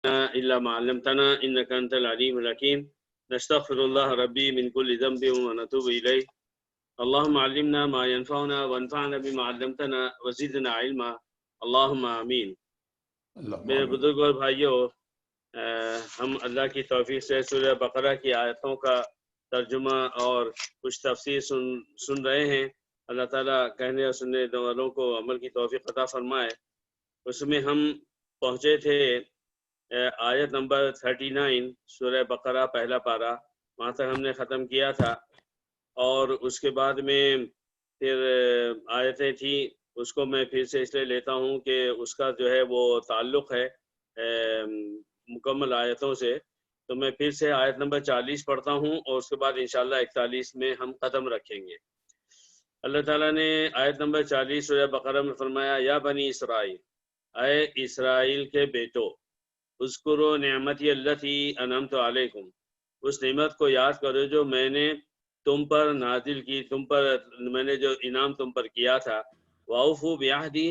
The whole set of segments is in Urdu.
إلا ما علمتنا إنك أنت العليم الحكيم نستغفر الله ربي من كل ذنب ونتوب إليه اللهم علمنا ما ينفعنا وانفعنا بما علمتنا وزدنا علما اللهم آمین۔ میرے بزرگوں اور بھائیوں، ہم اللہ کی توفیق سے سورہ بقرہ کی آیتوں کا ترجمہ اور کچھ تفسیر سن رہے ہیں۔ اللہ تعالیٰ کہنے اور سننے والوں کو عمل کی توفیق عطا فرمائے۔ اس میں ہم پہنچے تھے آیت نمبر 39 سورہ بقرہ پہلا پارہ، وہاں تک ہم نے ختم کیا تھا، اور اس کے بعد میں پھر آیتیں تھیں، اس کو میں پھر سے اس لیے لیتا ہوں کہ اس کا جو ہے وہ تعلق ہے مکمل آیتوں سے، تو میں پھر سے آیت نمبر 40 پڑھتا ہوں اور اس کے بعد انشاءاللہ 41 میں ہم قدم رکھیں گے۔ اللہ تعالیٰ نے آیت نمبر 40 سورہ بقرہ میں فرمایا، یا بنی اسرائیل، اے اسرائیل کے بیٹو، اذکروا نعمتی اللتی انعمت علیکم، اس نعمت کو یاد کرو جو میں نے تم پر نازل کی، میں نے جو انعام تم پر کیا تھا۔ وَأَوْفُوا بِعَهْدِي،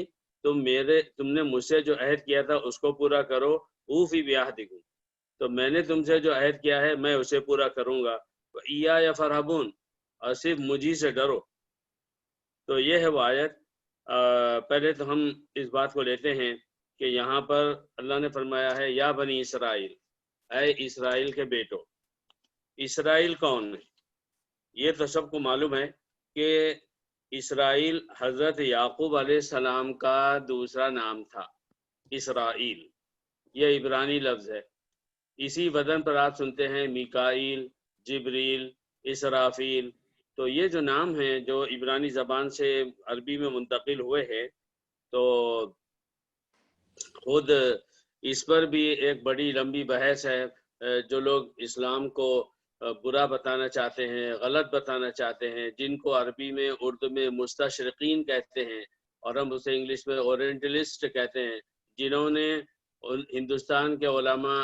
تم نے مجھ سے جو عہد کیا تھا اس کو پورا کرو۔ اوفی بعہدکم، تو میں نے تم سے جو عہد کیا ہے میں اسے پورا کروں گا۔ وَإِيَّايَ فَارْهَبُونَ، اور صرف مجھی سے ڈرو۔ تو یہ ہے وہ آیت۔ پہلے تو ہم اس بات کو لیتے ہیں کہ یہاں پر اللہ نے فرمایا ہے یا بنی اسرائیل، اے اسرائیل کے بیٹو۔ اسرائیل کون ہے؟ یہ تو سب کو معلوم ہے کہ اسرائیل حضرت یعقوب علیہ السلام کا دوسرا نام تھا، اسرائیل، یہ عبرانی لفظ ہے۔ اسی وزن پر آپ سنتے ہیں میکائیل، جبریل، اسرافیل، تو یہ جو نام ہیں جو عبرانی زبان سے عربی میں منتقل ہوئے ہیں، تو خود اس پر بھی ایک بڑی لمبی بحث ہے۔ جو لوگ اسلام کو برا بتانا چاہتے ہیں، غلط بتانا چاہتے ہیں، جن کو عربی میں اردو میں مستشرقین کہتے ہیں اور ہم اسے انگلش میں اورینٹلسٹ کہتے ہیں، جنہوں نے ہندوستان کے علماء،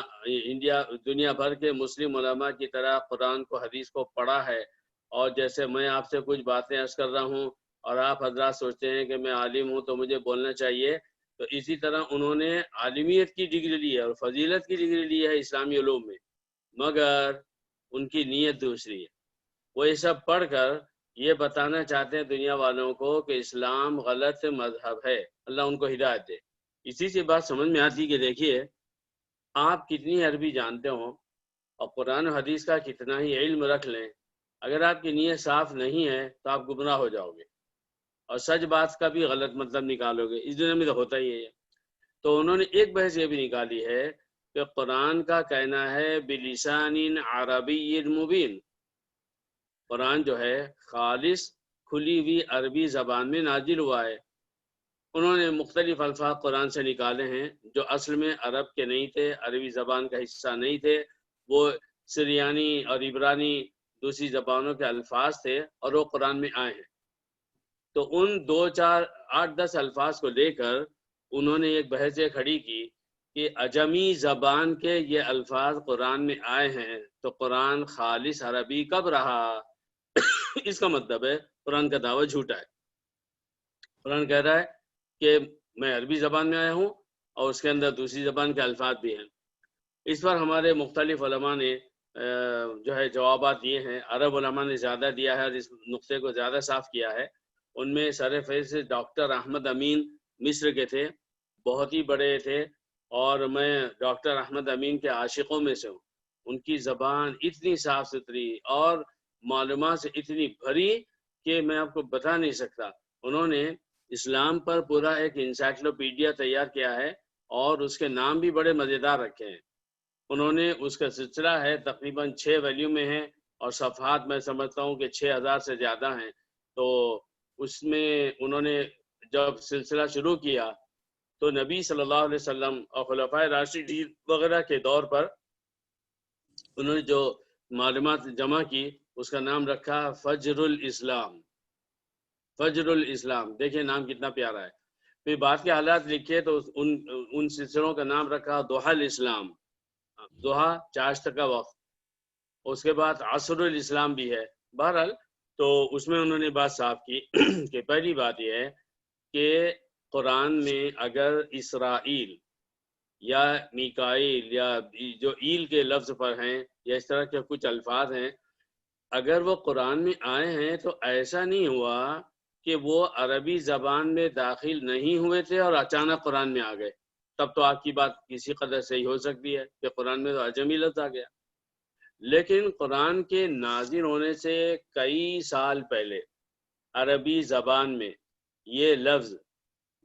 دنیا بھر کے مسلم علماء کی طرح قرآن کو، حدیث کو پڑھا ہے، اور جیسے میں آپ سے کچھ باتیں عرض کر رہا ہوں اور آپ حضرات سوچتے ہیں کہ میں عالم ہوں تو مجھے بولنا چاہیے، تو اسی طرح انہوں نے عالمیت کی ڈگری لی ہے اور فضیلت کی ڈگری لی ہے اسلامی علوم میں، مگر ان کی نیت دوسری ہے۔ وہ یہ سب پڑھ کر یہ بتانا چاہتے ہیں دنیا والوں کو کہ اسلام غلط مذہب ہے، اللہ ان کو ہدایت دے۔ اسی سے بات سمجھ میں آتی کہ دیکھیے، آپ کتنی عربی جانتے ہوں اور قرآن و حدیث کا کتنا ہی علم رکھ لیں، اگر آپ کی نیت صاف نہیں ہے تو آپ گمراہ ہو جاؤ گے اور سچ بات کا بھی غلط مطلب نکالو گے۔ اس دنیا میں تو ہوتا ہی ہے۔ تو انہوں نے ایک بحث یہ بھی نکالی ہے کہ قرآن کا کہنا ہے بلسان عربی مبین، قرآن جو ہے خالص کھلی ہوئی عربی زبان میں نازل ہوا ہے۔ انہوں نے مختلف الفاظ قرآن سے نکالے ہیں جو اصل میں عرب کے نہیں تھے، عربی زبان کا حصہ نہیں تھے، وہ سریانی اور عبرانی دوسری زبانوں کے الفاظ تھے اور وہ قرآن میں آئے ہیں۔ تو ان 2 4 8 10 الفاظ کو لے کر انہوں نے ایک بحث کھڑی کی کہ عجمی زبان کے یہ الفاظ قرآن میں آئے ہیں تو قرآن خالص عربی کب رہا؟ اس کا مطلب ہے قرآن کا دعویٰ جھوٹا ہے۔ قرآن کہہ رہا ہے کہ میں عربی زبان میں آیا ہوں اور اس کے اندر دوسری زبان کے الفاظ بھی ہیں۔ اس پر ہمارے مختلف علماء نے جو ہے جوابات دیے ہیں۔ عرب علماء نے زیادہ دیا ہے اور اس نقطے کو زیادہ صاف کیا ہے۔ ان میں سرفہرست ڈاکٹر احمد امین مصر کے تھے، بہت ہی بڑے تھے، اور میں ڈاکٹر احمد امین کے عاشقوں میں سے ہوں۔ ان کی زبان اتنی صاف ستھری اور معلومات سے اتنی بھری کہ میں آپ کو بتا نہیں سکتا۔ انہوں نے اسلام پر پورا ایک انسائکلوپیڈیا تیار کیا ہے اور اس کے نام بھی بڑے مزیدار رکھے ہیں۔ انہوں نے اس کا سلسلہ ہے تقریباً 6 والیوم میں ہے اور صفحات میں سمجھتا ہوں کہ 6000 سے زیادہ ہیں۔ تو اس میں انہوں نے جب سلسلہ شروع کیا تو نبی صلی اللہ علیہ وسلم اور خلفائے راشدین وغیرہ کے دور پر انہوں نے جو معلومات جمع کی اس کا نام رکھا فجر الاسلام۔ فجر الاسلام، دیکھیں نام کتنا پیارا ہے۔ پھر بعد کے حالات لکھے تو ان سلسلوں کا نام رکھا ضحی الاسلام، ضحیٰ چاشت کا وقت۔ اس کے بعد عصر الاسلام بھی ہے۔ بہرحال تو اس میں انہوں نے بات صاف کی کہ پہلی بات یہ ہے کہ قرآن میں اگر اسرائیل یا میکائیل یا جو ایل کے لفظ پر ہیں یا اس طرح کے کچھ الفاظ ہیں، اگر وہ قرآن میں آئے ہیں تو ایسا نہیں ہوا کہ وہ عربی زبان میں داخل نہیں ہوئے تھے اور اچانک قرآن میں آ گئے، تب تو آپ کی بات کسی قدر صحیح ہو سکتی ہے کہ قرآن میں تو اجمی لفظ آ گیا، لیکن قرآن کے نازل ہونے سے کئی سال پہلے عربی زبان میں یہ لفظ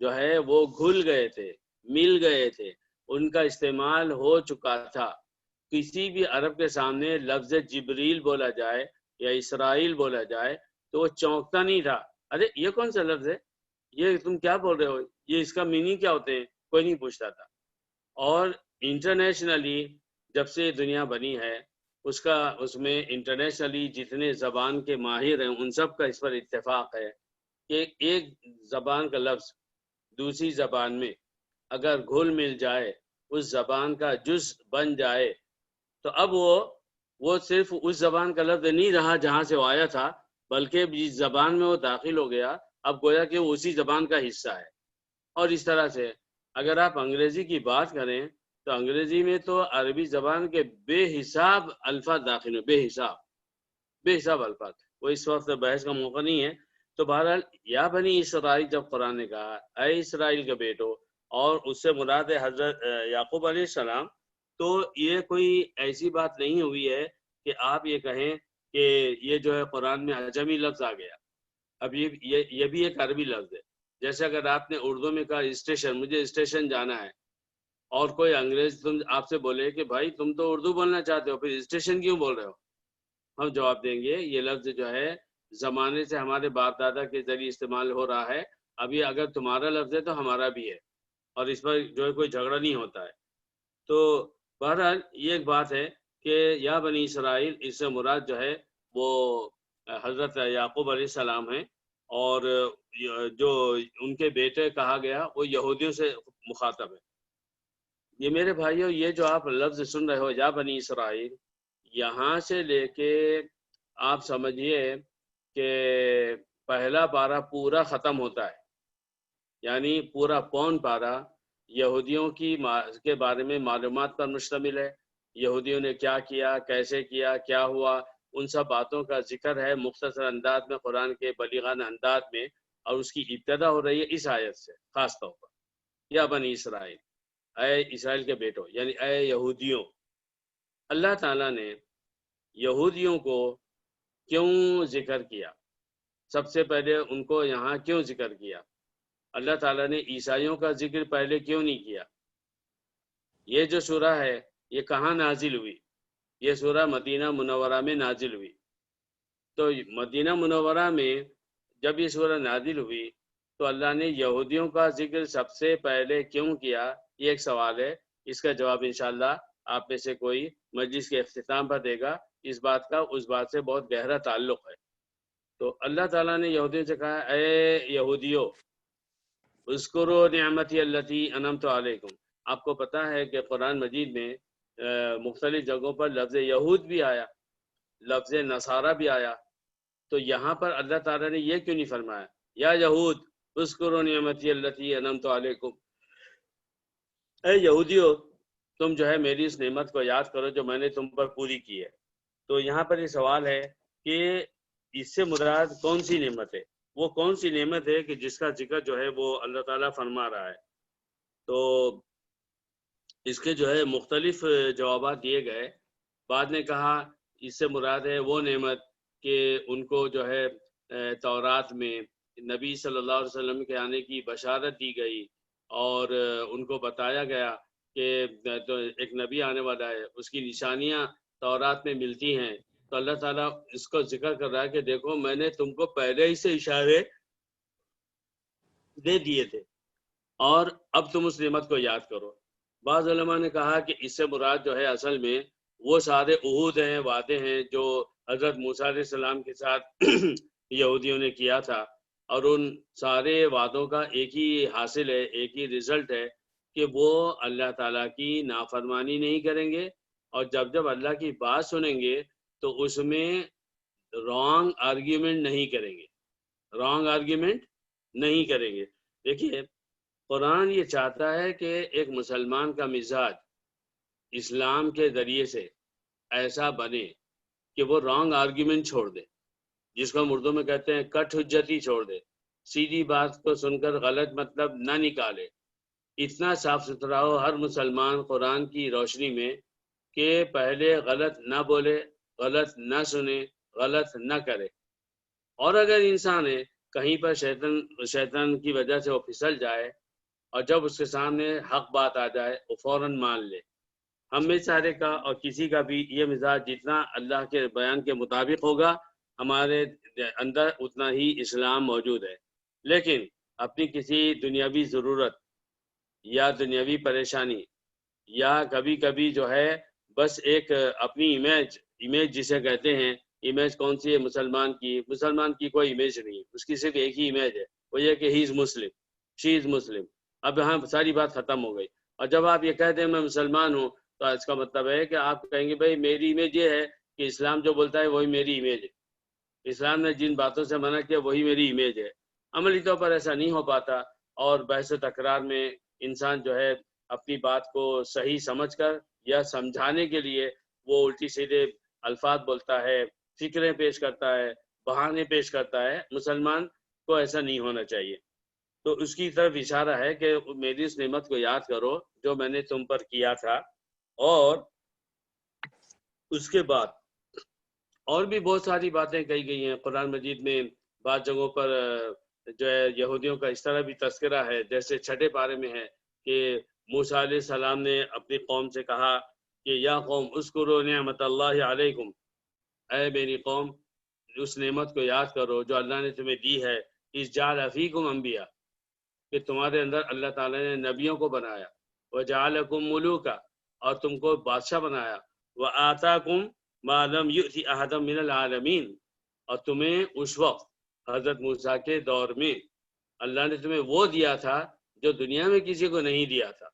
جو ہے وہ گھل گئے تھے، مل گئے تھے، ان کا استعمال ہو چکا تھا۔ کسی بھی عرب کے سامنے لفظ جبریل بولا جائے یا اسرائیل بولا جائے تو وہ چونکتا نہیں تھا، ارے یہ کون سا لفظ ہے، یہ تم کیا بول رہے ہو، یہ اس کا میننگ کیا ہوتے ہیں، کوئی نہیں پوچھتا تھا۔ اور انٹرنیشنلی جب سے دنیا بنی ہے اس میں انٹرنیشنلی جتنے زبان کے ماہر ہیں ان سب کا اس پر اتفاق ہے کہ ایک زبان کا لفظ دوسری زبان میں اگر گھل مل جائے، اس زبان کا جز بن جائے، تو اب وہ صرف اس زبان کا لفظ نہیں رہا جہاں سے وہ آیا تھا، بلکہ جس زبان میں وہ داخل ہو گیا اب گویا کہ وہ اسی زبان کا حصہ ہے۔ اور اس طرح سے اگر آپ انگریزی کی بات کریں تو انگریزی میں تو عربی زبان کے بے حساب الفاظ داخل ہیں، بے حساب الفاظ، وہ اس وقت بحث کا موقع نہیں ہے۔ تو بہرحال یا بنی اسرائیل جب قرآن نے کہا اے اسرائیل کے بیٹو، اور اس سے مراد ہے حضرت یعقوب علیہ السلام، تو یہ کوئی ایسی بات نہیں ہوئی ہے کہ آپ یہ کہیں کہ یہ جو ہے قرآن میں عجمی لفظ آ گیا۔ اب یہ بھی ایک عربی لفظ ہے، جیسے اگر آپ نے اردو میں کہا اسٹیشن، مجھے اسٹیشن جانا ہے، اور کوئی انگریز آپ سے بولے کہ بھائی تم تو اردو بولنا چاہتے ہو پھر اسٹیشن کیوں بول رہے ہو، ہم جواب دیں گے یہ لفظ جو ہے زمانے سے ہمارے باپ دادا کے ذریعے استعمال ہو رہا ہے، ابھی اگر تمہارا لفظ ہے تو ہمارا بھی ہے، اور اس پر جو ہے کوئی جھگڑا نہیں ہوتا ہے۔ تو بہرحال یہ ایک بات ہے کہ یا بنی اسرائیل اس سے مراد جو ہے وہ حضرت یعقوب علیہ السلام ہیں، اور جو ان کے بیٹے کہا گیا وہ یہودیوں سے مخاطب ہے۔ یہ میرے بھائیوں، یہ جو آپ لفظ سن رہے ہو یا بنی اسرائیل، یہاں سے لے کے آپ سمجھیے کہ پہلا پارہ پورا ختم ہوتا ہے، یعنی پورا پون پارہ یہودیوں کے بارے میں معلومات پر مشتمل ہے، یہودیوں نے کیا کیا، کیسے کیا، کیا ہوا، ان سب باتوں کا ذکر ہے مختصر انداز میں قرآن کے بلیغانہ انداز میں، اور اس کی ابتدا ہو رہی ہے اس آیت سے خاص طور پر، یا بنی اسرائیل، اے اسرائیل کے بیٹو، یعنی اے یہودیوں۔ اللہ تعالیٰ نے یہودیوں کو کیوں ذکر کیا، سب سے پہلے ان کو یہاں کیوں ذکر کیا؟ اللہ تعالیٰ نے عیسائیوں کا ذکر پہلے کیوں نہیں کیا؟ یہ جو سورہ ہے یہ کہاں نازل ہوئی؟ یہ سورہ مدینہ منورہ میں نازل ہوئی۔ تو مدینہ منورہ میں جب یہ سورہ نازل ہوئی تو اللہ نے یہودیوں کا ذکر سب سے پہلے کیوں کیا؟ یہ ایک سوال ہے، اس کا جواب انشاءاللہ آپ میں سے کوئی مجلس کے اختتام پر دے گا۔ اس بات کا اس بات سے بہت گہرا تعلق ہے۔ تو اللہ تعالیٰ نے یہودیوں سے کہا اے یہودیو اذکروا نعمتی التی انعمت علیکم۔ آپ کو پتہ ہے کہ قرآن مجید میں مختلف جگہوں پر لفظ یہود بھی آیا، لفظ نصارہ بھی آیا، تو یہاں پر اللہ تعالیٰ نے یہ کیوں نہیں فرمایا یا یہود اذکروا نعمتی التی انعمت علیکم، اے یہودیو تم جو ہے میری اس نعمت کو یاد کرو جو میں نے تم پر پوری کی ہے۔ تو یہاں پر یہ سوال ہے کہ اس سے مراد کون سی نعمت ہے، وہ کون سی نعمت ہے کہ جس کا ذکر جو ہے وہ اللہ تعالیٰ فرما رہا ہے؟ تو اس کے جو ہے مختلف جوابات دیے گئے۔ بعد نے کہا اس سے مراد ہے وہ نعمت کہ ان کو جو ہے تورات میں نبی صلی اللہ علیہ وسلم کے آنے کی بشارت دی گئی، اور ان کو بتایا گیا کہ تو ایک نبی آنے والا ہے، اس کی نشانیاں تورات میں ملتی ہیں۔ تو اللہ تعالیٰ اس کو ذکر کر رہا ہے کہ دیکھو میں نے تم کو پہلے ہی سے اشارے دے دیے تھے، اور اب تم اس نعمت کو یاد کرو۔ بعض علماء نے کہا کہ اس سے مراد جو ہے اصل میں وہ سارے عہود ہیں، وعدے ہیں جو حضرت موسیٰ علیہ السلام کے ساتھ یہودیوں نے کیا تھا، اور ان سارے وعدوں کا ایک ہی حاصل ہے، ایک ہی رزلٹ ہے کہ وہ اللہ تعالیٰ کی نافرمانی نہیں کریں گے، اور جب جب اللہ کی بات سنیں گے تو اس میں رانگ آرگیومنٹ نہیں کریں گے، رانگ آرگیومنٹ نہیں کریں گے۔ دیکھیے قرآن یہ چاہتا ہے کہ ایک مسلمان کا مزاج اسلام کے ذریعے سے ایسا بنے کہ وہ رانگ آرگیومنٹ چھوڑ دے، جس کو ہم اردو میں کہتے ہیں کٹ حجتی چھوڑ دے، سیدھی بات کو سن کر غلط مطلب نہ نکالے، اتنا صاف ستھرا ہو ہر مسلمان قرآن کی روشنی میں کہ پہلے غلط نہ بولے، غلط نہ سنے، غلط نہ کرے۔ اور اگر انسان ہے کہیں پر شیطان کی وجہ سے وہ پھسل جائے اور جب اس کے سامنے حق بات آ جائے وہ فوراً مان لے۔ ہم میں سارے کا اور کسی کا بھی یہ مزاج جتنا اللہ کے بیان کے مطابق ہوگا ہمارے اندر اتنا ہی اسلام موجود ہے۔ لیکن اپنی کسی دنیاوی ضرورت یا دنیاوی پریشانی یا کبھی کبھی جو ہے بس ایک اپنی امیج جسے کہتے ہیں، امیج کون سی ہے؟ مسلمان کی کوئی امیج نہیں، اس کی صرف ایک ہی امیج ہے، وہ یہ کہ ہی از مسلم، شی از مسلم۔ اب یہاں ساری بات ختم ہو گئی۔ اور جب آپ یہ کہتے ہیں میں مسلمان ہوں تو اس کا مطلب ہے کہ آپ کہیں گے بھائی میری امیج یہ ہے کہ اسلام جو بولتا ہے وہی میری امیج ہے، اسلام نے جن باتوں سے منع کیا وہی میری امیج ہے۔ عملی طور پر ایسا نہیں ہو پاتا، اور بحث و تکرار میں انسان جو ہے اپنی بات کو صحیح سمجھ کر یا سمجھانے کے لیے وہ الٹی سیدھے الفاظ بولتا ہے، فکریں پیش کرتا ہے، بہانے پیش کرتا ہے۔ مسلمان کو ایسا نہیں ہونا چاہیے۔ تو اس کی طرف اشارہ ہے کہ میری اس نعمت کو یاد کرو جو میں نے تم پر کیا تھا۔ اور اس کے بعد اور بھی بہت ساری باتیں کہی گئی ہیں قرآن مجید میں، بعض جگہوں پر جو ہے یہودیوں کا اس طرح بھی تذکرہ ہے، جیسے 6 پارے میں ہے کہ موسیٰ علیہ السلام نے اپنی قوم سے کہا کہ یا قوم اذکروا نعمت اللہ علیکم، اے میری قوم اس نعمت کو یاد کرو جو اللہ نے تمہیں دی ہے، اذ جعل فیکم انبیاء، کہ تمہارے اندر اللہ تعالیٰ نے نبیوں کو بنایا، وجعلکم ملوکا، اور تم کو بادشاہ بنایا، وآتاکم ما لم یؤت احدا من العالمین، اور تمہیں اس وقت حضرت موسیٰ کے دور میں اللہ نے تمہیں وہ دیا تھا جو دنیا میں کسی کو نہیں دیا تھا۔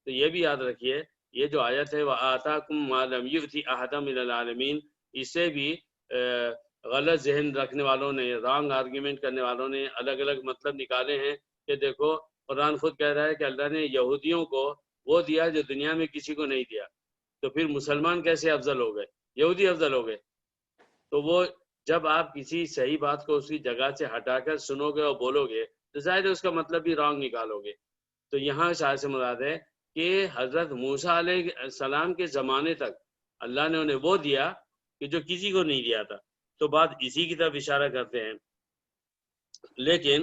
تو یہ بھی یاد رکھیے، یہ جو آیت ہے وآتاکم ما لم یؤت احدا من العالمین، اس سے بھی غلط ذہن رکھنے والوں نے، رانگ آرگیومنٹ کرنے والوں نے الگ الگ مطلب نکالے ہیں کہ دیکھو قرآن خود کہہ رہا ہے کہ اللہ نے یہودیوں کو وہ دیا جو دنیا میں کسی کو نہیں دیا، تو پھر مسلمان کیسے افضل ہو گئے؟ یہودی افضل ہو گئے۔ تو وہ جب آپ کسی صحیح بات کو اس کی جگہ سے ہٹا کر سنو گے اور بولو گے تو ظاہر ہے اس کا مطلب بھی رانگ نکالو گے۔ تو یہاں شاید سے مراد ہے کہ حضرت موسیٰ علیہ السلام کے زمانے تک اللہ نے انہیں وہ دیا کہ جو کسی کو نہیں دیا تھا۔ تو بات اسی کی طرف اشارہ کرتے ہیں، لیکن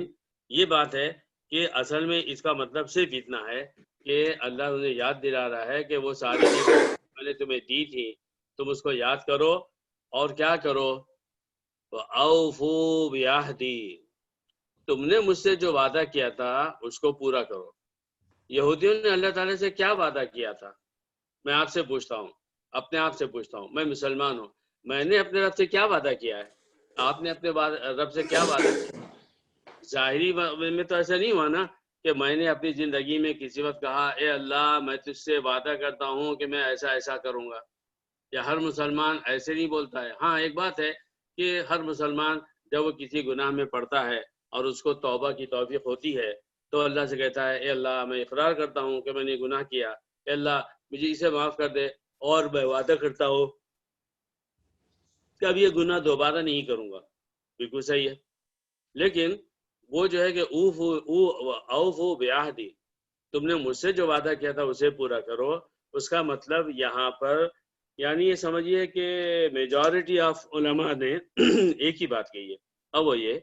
یہ بات ہے کہ اصل میں اس کا مطلب صرف اتنا ہے کہ اللہ انہیں یاد دلا رہا ہے کہ وہ ساری نعمتیں میں نے تمہیں دی تھی، تم اس کو یاد کرو اور کیا کرو، وَأَوْفُوا بِعَهْدِي، تم نے مجھ سے جو وعدہ کیا تھا اس کو پورا کرو۔ یہودیوں نے اللہ تعالیٰ سے کیا وعدہ کیا تھا؟ میں آپ سے پوچھتا ہوں، اپنے آپ سے پوچھتا ہوں، میں مسلمان ہوں، میں نے اپنے رب سے کیا وعدہ کیا ہے؟ آپ نے اپنے رب سے کیا وعدہ کیا؟ ظاہری میں تو ایسا نہیں ہوا نا کہ میں نے اپنی زندگی میں کسی وقت کہا اے اللہ میں تجھ سے وعدہ کرتا ہوں کہ میں ایسا ایسا کروں گا، یا ہر مسلمان ایسے نہیں بولتا ہے۔ ہاں ایک بات ہے کہ ہر مسلمان جب وہ کسی گناہ میں پڑتا ہے اور اس کو توبہ کی توفیق ہوتی ہے تو اللہ سے کہتا ہے اے اللہ میں اقرار کرتا ہوں کہ میں نے گناہ کیا، اے اللہ مجھے اسے معاف کر دے، اور میں وعدہ کرتا ہوں کہ اب یہ گناہ دوبارہ نہیں کروں گا۔ بالکل صحیح ہے، لیکن وہ جو ہے کہ اوفو بعہدی، تم نے مجھ سے جو وعدہ کیا تھا اسے پورا کرو، اس کا مطلب یہاں پر یعنی یہ سمجھیے کہ میجورٹی آف علماء نے ایک ہی بات کہی ہے، اور وہ یہ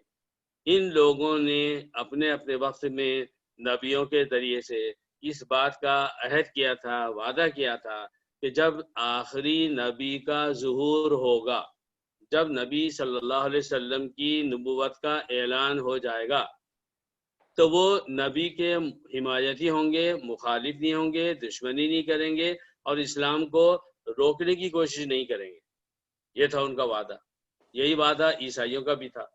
ان لوگوں نے اپنے اپنے وقت میں نبیوں کے ذریعے سے اس بات کا عہد کیا تھا، وعدہ کیا تھا کہ جب آخری نبی کا ظہور ہوگا، جب نبی صلی اللہ علیہ وسلم کی نبوت کا اعلان ہو جائے گا تو وہ نبی کے حمایتی ہوں گے، مخالف نہیں ہوں گے، دشمنی نہیں کریں گے، اور اسلام کو روکنے کی کوشش نہیں کریں گے۔ یہ تھا ان کا وعدہ، یہی وعدہ عیسائیوں کا بھی تھا۔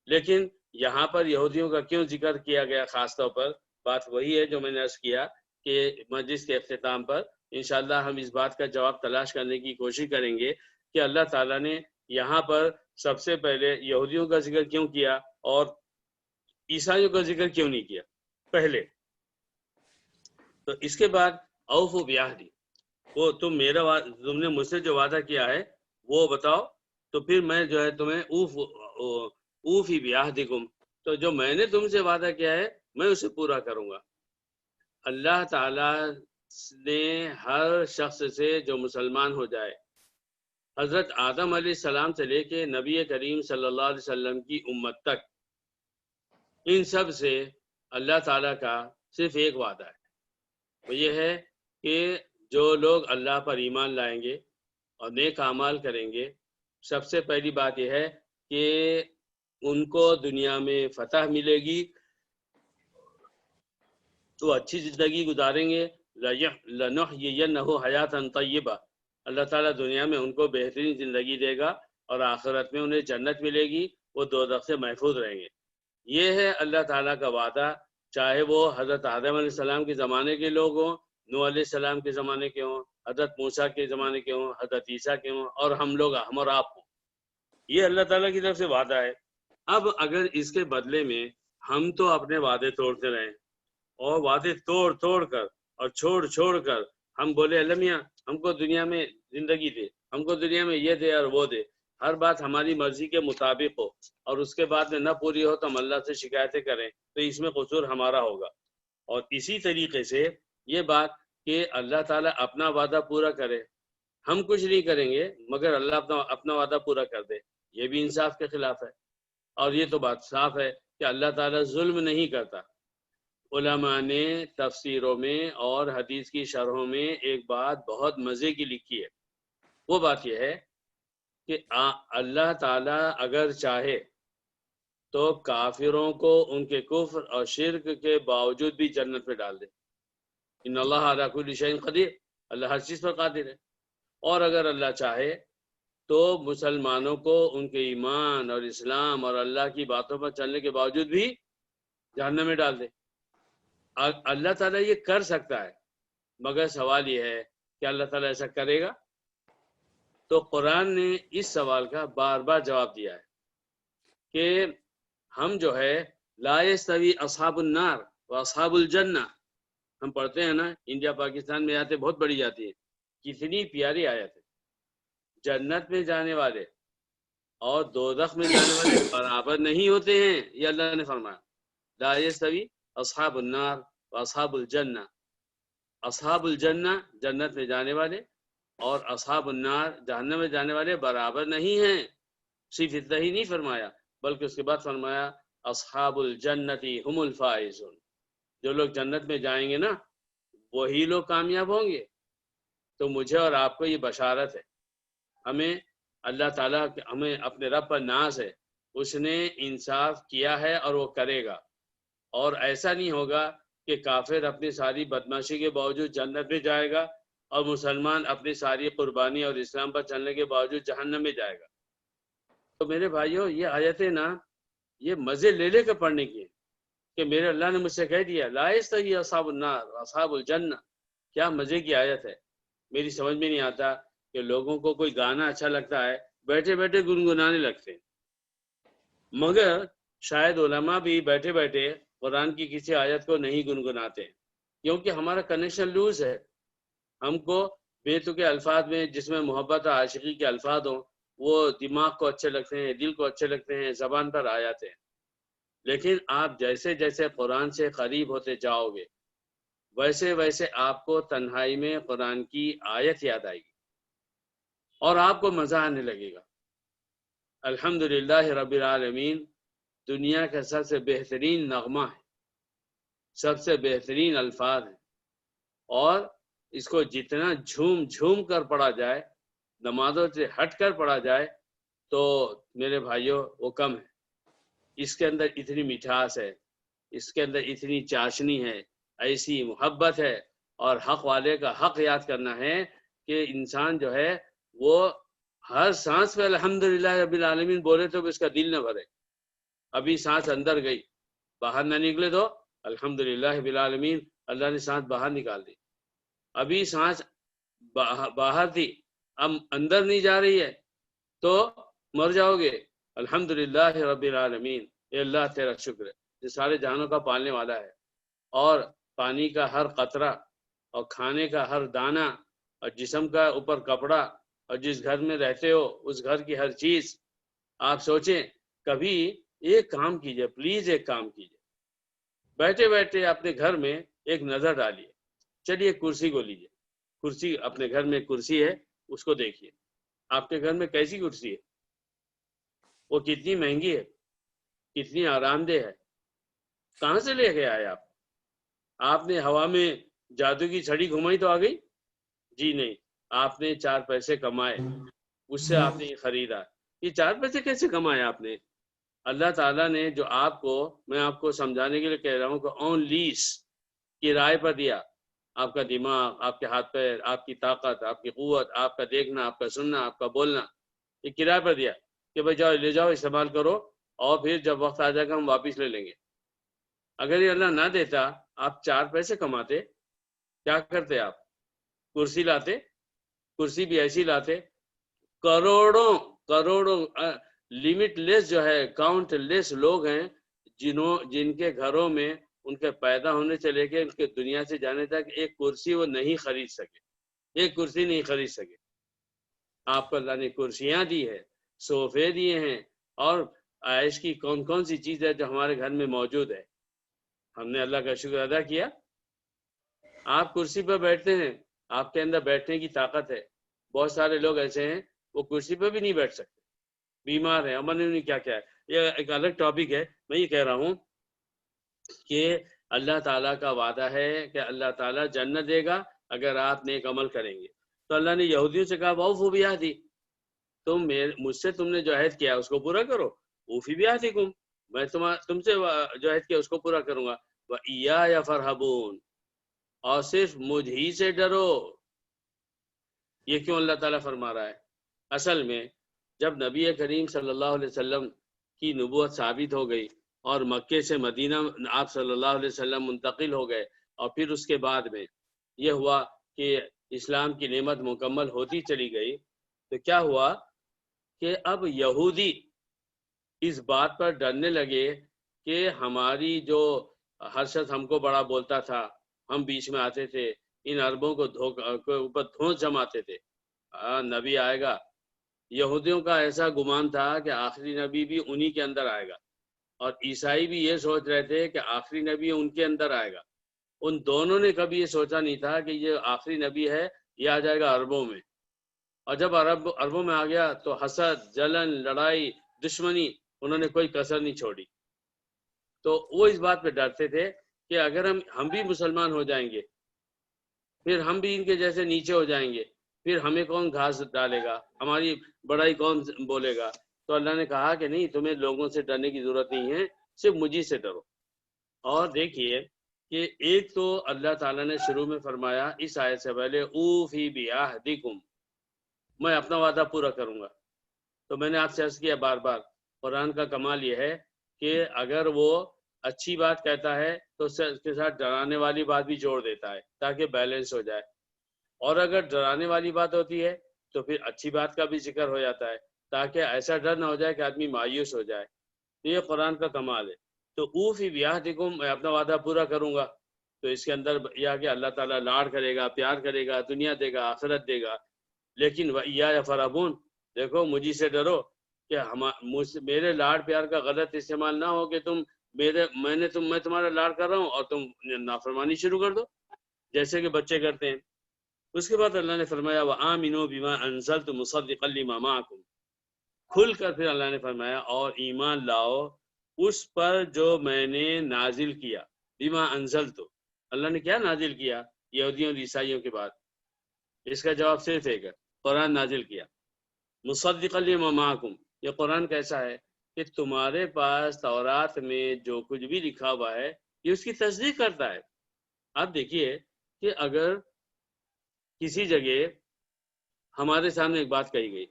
لیکن یہاں پر یہودیوں کا کیوں ذکر کیا گیا خاص طور پر؟ بات وہی ہے جو میں نے عرض کیا کہ مجلس کے اختتام پر انشاءاللہ ہم اس بات کا جواب تلاش کرنے کی کوشش کریں گے کہ اللہ تعالیٰ نے یہاں پر سب سے پہلے یہودیوں کا ذکر کیوں کیا اور عیسائیوں کا ذکر کیوں نہیں کیا پہلے۔ تو اس کے بعد اوفو بیعہدی، وہ تم نے مجھ سے جو وعدہ کیا ہے وہ بتاؤ، تو پھر میں جو ہے تمہیں اوفی بیعہدکم، تو جو میں نے تم سے وعدہ کیا ہے میں اسے پورا کروں گا۔ اللہ تعالیٰ نے ہر شخص سے جو مسلمان ہو جائے، حضرت آدم علیہ السلام سے لے کے نبی کریم صلی اللہ علیہ وسلم کی امت تک، ان سب سے اللہ تعالیٰ کا صرف ایک وعدہ ہے، وہ یہ ہے کہ جو لوگ اللہ پر ایمان لائیں گے اور نیک اعمال کریں گے، سب سے پہلی بات یہ ہے کہ ان کو دنیا میں فتح ملے گی، تو اچھی زندگی گزاریں گے، لَنُحْيِيَنَّهُ حَيَاتًا طَيِّبَةً، اللہ تعالیٰ دنیا میں ان کو بہترین زندگی دے گا اور آخرت میں انہیں جنت ملے گی، وہ دوزخ سے محفوظ رہیں گے۔ یہ ہے اللہ تعالیٰ کا وعدہ، چاہے وہ حضرت آدم علیہ السلام کے زمانے کے لوگ ہوں، نوح علیہ السلام کے زمانے کے ہوں، حضرت موسیٰ کے زمانے کے ہوں، حضرت عیسیٰ کے ہوں، اور ہم اور آپ ہوں، یہ اللہ تعالیٰ کی طرف سے وعدہ ہے۔ اب اگر اس کے بدلے میں ہم تو اپنے وعدے توڑتے رہیں اور وعدے توڑ کر اور چھوڑ کر ہم بولے اللہ میاں ہم کو دنیا میں زندگی دے، ہم کو دنیا میں یہ دے اور وہ دے، ہر بات ہماری مرضی کے مطابق ہو، اور اس کے بعد میں نہ پوری ہو تو ہم اللہ سے شکایتیں کریں، تو اس میں قصور ہمارا ہوگا۔ اور اسی طریقے سے یہ بات کہ اللہ تعالیٰ اپنا وعدہ پورا کرے، ہم کچھ نہیں کریں گے مگر اللہ اپنا وعدہ پورا کر دے، یہ بھی انصاف کے خلاف ہے۔ اور یہ تو بات صاف ہے کہ اللہ تعالیٰ ظلم نہیں کرتا۔ علماء نے تفسیروں میں اور حدیث کی شرحوں میں ایک بات بہت مزے کی لکھی ہے، وہ بات یہ ہے کہ اللہ تعالیٰ اگر چاہے تو کافروں کو ان کے کفر اور شرک کے باوجود بھی جنت میں ڈال دے، ان اللہ علی کل شیء قدیر، اللہ ہر چیز پر قادر ہے۔ اور اگر اللہ چاہے تو مسلمانوں کو ان کے ایمان اور اسلام اور اللہ کی باتوں پر چلنے کے باوجود بھی جہنم میں ڈال دے۔ اللہ تعالیٰ یہ کر سکتا ہے، مگر سوال یہ ہے کہ اللہ تعالیٰ ایسا کرے گا؟ تو قرآن نے اس سوال کا بار بار جواب دیا ہے کہ ہم جو ہے لا یستوی اصحاب النار و اصحاب الجنہ، ہم پڑھتے ہیں نا انڈیا پاکستان میں آتے، بہت بڑی جاتی ہے، کتنی پیاری آیت ہے۔ جنت میں جانے والے اور دوزخ میں جانے والے برابر نہیں ہوتے ہیں، یہ اللہ نے فرمایا، لا یستوی اصحاب النار و اصحاب الجنہ، اصحاب الجنہ جنت میں جانے والے اور اصحاب النار جہنم میں جانے والے برابر نہیں ہیں۔ صرف اتنا ہی نہیں فرمایا بلکہ اس کے بعد فرمایا اصحاب الجنتی ہم الفائزون، جو لوگ جنت میں جائیں گے نا وہی لوگ کامیاب ہوں گے۔ تو مجھے اور آپ کو یہ بشارت ہے، ہمیں اللہ تعالیٰ ہمیں اپنے رب پر ناز ہے، اس نے انصاف کیا ہے اور وہ کرے گا، اور ایسا نہیں ہوگا کہ کافر اپنی ساری بدماشی کے باوجود جنت میں جائے گا اور مسلمان اپنی ساری قربانی اور اسلام پر چلنے کے باوجود جہنم میں جائے گا۔ تو میرے بھائیوں یہ آیتیں نا یہ مزے لے کر پڑھنے کی ہیں کہ میرے اللہ نے مجھ سے کہہ دیا لا یستوی اصحاب النار اصحاب الجنہ، کیا مزے کی آیت ہے۔ میری سمجھ میں نہیں آتا کہ لوگوں کو کوئی گانا اچھا لگتا ہے بیٹھے بیٹھے گنگنانے لگتے ہیں، مگر شاید علماء بھی بیٹھے بیٹھے قرآن کی کسی آیت کو نہیں گنگناتے، کیونکہ ہمارا کنیکشن لوز ہے۔ ہم کو بے تکے الفاظ میں جس میں محبت اور عاشقی کے الفاظ ہوں وہ دماغ کو اچھے لگتے ہیں، دل کو اچھے لگتے ہیں، زبان پر آ جاتے ہیں، لیکن آپ جیسے جیسے قرآن سے قریب ہوتے جاؤ گے ویسے ویسے آپ کو تنہائی میں قرآن کی آیت یاد آئے گی اور آپ کو مزہ آنے لگے گا۔ الحمدللہ رب العالمین دنیا کا سب سے بہترین نغمہ ہے، سب سے بہترین الفاظ ہیں، اور اس کو جتنا جھوم کر پڑھا جائے، نمازوں سے ہٹ کر پڑھا جائے تو میرے بھائیوں وہ کم ہے۔ اس کے اندر اتنی مٹھاس ہے، اس کے اندر اتنی چاشنی ہے، ایسی محبت ہے، اور حق والے کا حق یاد کرنا ہے کہ انسان جو ہے وہ ہر سانس پہ الحمدللہ رب العالمین بولے تو اس کا دل نہ بھرے۔ ابھی سانس اندر گئی باہر نہ نکلے تو الحمدللہ رب العالمین، اللہ نے سانس باہر نکال دی۔ ابھی سانس باہر تھی اب اندر نہیں جا رہی ہے تو مر جاؤ گے، الحمدللہ رب العالمین، اے اللہ تیرا شکر ہے، یہ سارے جہانوں کا پالنے والا ہے، اور پانی کا ہر قطرہ اور کھانے کا ہر دانہ اور جسم کا اوپر کپڑا اور جس گھر میں رہتے ہو اس گھر کی ہر چیز، آپ سوچیں کبھی ایک کام کیجئے، پلیز ایک کام کیجئے، بیٹھے بیٹھے اپنے گھر میں ایک نظر ڈالیے، چلیے کرسی کو لیجئے، کرسی اپنے گھر میں کرسی ہے اس کو دیکھیے، آپ کے گھر میں کیسی کرسی ہے، وہ کتنی مہنگی ہے، کتنی آرام دہ ہے، کہاں سے لے کے آئے آپ نے ہوا میں جادو کی چھڑی گھمائی تو آ گئی؟ جی نہیں، آپ نے 4 پیسے کمائے، اس سے آپ نے یہ خریدا۔ یہ 4 پیسے کیسے کمائے آپ نے؟ اللہ تعالیٰ نے جو آپ کو، میں آپ کو سمجھانے کے لیے کہہ رہا ہوں کہ آن لیز کرائے پر دیا، آپ کا دماغ، آپ کے ہاتھ پیر، آپ کی طاقت، آپ کی قوت، آپ کا دیکھنا، آپ کا سننا، آپ کا بولنا، یہ کرائے پر دیا کہ بھائی جاؤ لے جاؤ استعمال کرو، اور پھر جب وقت آ جائے گا ہم واپس لے لیں گے۔ اگر یہ اللہ نہ دیتا، آپ 4 پیسے کماتے، کیا کرتے آپ؟ کرسی لاتے، کرسی بھی ایسی لاتے، کروڑوں کروڑوں لمٹ لیس جو ہے، کاؤنٹ لیس لوگ ہیں جن کے گھروں میں ان کے پیدا ہونے سے لے کے ان کے دنیا سے جانے تک ایک کرسی وہ نہیں خرید سکے، ایک کرسی نہیں خرید سکے۔ آپ کو اللہ نے کرسیاں دی ہے، صوفے دیے ہیں، اور عائش کی کون کون سی چیز ہے جو ہمارے گھر میں موجود ہے، ہم نے اللہ کا شکر ادا کیا؟ آپ کرسی پر بیٹھتے ہیں، آپ کے اندر بیٹھنے کی طاقت ہے، بہت سارے لوگ ایسے ہیں وہ کرسی پہ بھی نہیں بیٹھ سکتے، بیمار ہیں، عمر نے کیا کیا ہے، یہ ایک الگ ٹاپک ہے۔ میں یہ کہہ رہا ہوں کہ اللہ تعالیٰ کا وعدہ ہے کہ اللہ تعالیٰ جنت دے گا اگر آپ نیک عمل کریں گے۔ تو اللہ نے یہودیوں سے کہا وَأَوْفُوا بِعَہْدِی، مجھ سے تم نے جو عہد کیا اس کو پورا کرو، اوفی بعہدکم، میں تم سے جو عہد کیا اس کو پورا کروں گا، وَإِيَّايَ فَارْهَبُونِ، اور صرف مجھ ہی سے ڈرو۔ یہ کیوں اللہ تعالیٰ فرما رہا ہے؟ اصل میں جب نبی کریم صلی اللہ علیہ وسلم کی نبوت ثابت ہو گئی اور مکے سے مدینہ آپ صلی اللہ علیہ وسلم منتقل ہو گئے، اور پھر اس کے بعد میں یہ ہوا کہ اسلام کی نعمت مکمل ہوتی چلی گئی، تو کیا ہوا کہ اب یہودی اس بات پر ڈرنے لگے کہ ہماری جو ہر شخص ہم کو بڑا بولتا تھا، ہم بیچ میں آتے تھے، ان عربوں کو اوپر دھونس جماتے تھے، نبی آئے گا۔ یہودیوں کا ایسا گمان تھا کہ آخری نبی بھی انہی کے اندر آئے گا، اور عیسائی بھی یہ سوچ رہے تھے کہ آخری نبی ان کے اندر آئے گا۔ ان دونوں نے کبھی یہ سوچا نہیں تھا کہ یہ آخری نبی ہے، یہ آ جائے گا عربوں میں، اور جب عربوں میں آ گیا تو حسد، جلن، لڑائی، دشمنی، انہوں نے کوئی کسر نہیں چھوڑی۔ تو وہ اس بات پہ ڈرتے تھے کہ اگر ہم بھی مسلمان ہو جائیں گے، پھر ہم بھی ان کے جیسے نیچے ہو جائیں گے، پھر ہمیں کون گھاس ڈالے گا، ہماری بڑائی کون بولے گا؟ تو اللہ نے کہا کہ نہیں، تمہیں لوگوں سے ڈرنے کی ضرورت نہیں ہے، صرف مجھے سے ڈرو۔ اور دیکھیے کہ ایک تو اللہ تعالیٰ نے شروع میں فرمایا اس آیت سے پہلے اوفی بعہدکم، میں اپنا وعدہ پورا کروں گا۔ تو میں نے آپ سے عرض کیا بار بار، قرآن کا کمال یہ ہے کہ اگر وہ اچھی بات کہتا ہے تو اس کے ساتھ ڈرانے والی بات بھی جوڑ دیتا ہے تاکہ بیلنس ہو جائے، اور اگر ڈرانے والی بات ہوتی ہے تو پھر اچھی بات کا بھی ذکر ہو جاتا ہے تاکہ ایسا ڈر نہ ہو جائے کہ آدمی مایوس ہو جائے۔ تو یہ قرآن کا کمال ہے۔ تو اوفی بعہدکم، میں اپنا وعدہ پورا کروں گا، تو اس کے اندر یہ کہ اللہ تعالیٰ لاڑ کرے گا، پیار کرے گا، دنیا دے گا، آخرت دے گا، لیکن وَإِيَّايَ فَارْهَبُونِ، دیکھو مجھے سے ڈرو کہ میرے لاڑ پیار کا غلط استعمال نہ ہو کہ میں تمہارا لاڑ کر رہا ہوں اور تم نافرمانی شروع کر دو جیسے کہ بچے کرتے ہیں۔ اس کے بعد اللہ نے فرمایا وَآمِنُوا بِمَا أَنزَلْتُ مُصَدِّقًا لِمَا مَعَكُمْ، کھل کر پھر اللہ نے فرمایا اور ایمان لاؤ اس پر جو میں نے نازل کیا، بما انزلت، اللہ نے کیا نازل کیا یہودیوں اور عیسائیوں کے بعد؟ اس کا جواب صرف ایک ہے، قرآن نازل کیا۔ مصدقا لما معکم، یہ قرآن کیسا ہے کہ تمہارے پاس تورات میں جو کچھ بھی لکھا ہوا ہے یہ اس کی تصدیق کرتا ہے۔ آپ دیکھیے کہ اگر کسی جگہ ہمارے سامنے ایک بات کہی گئی،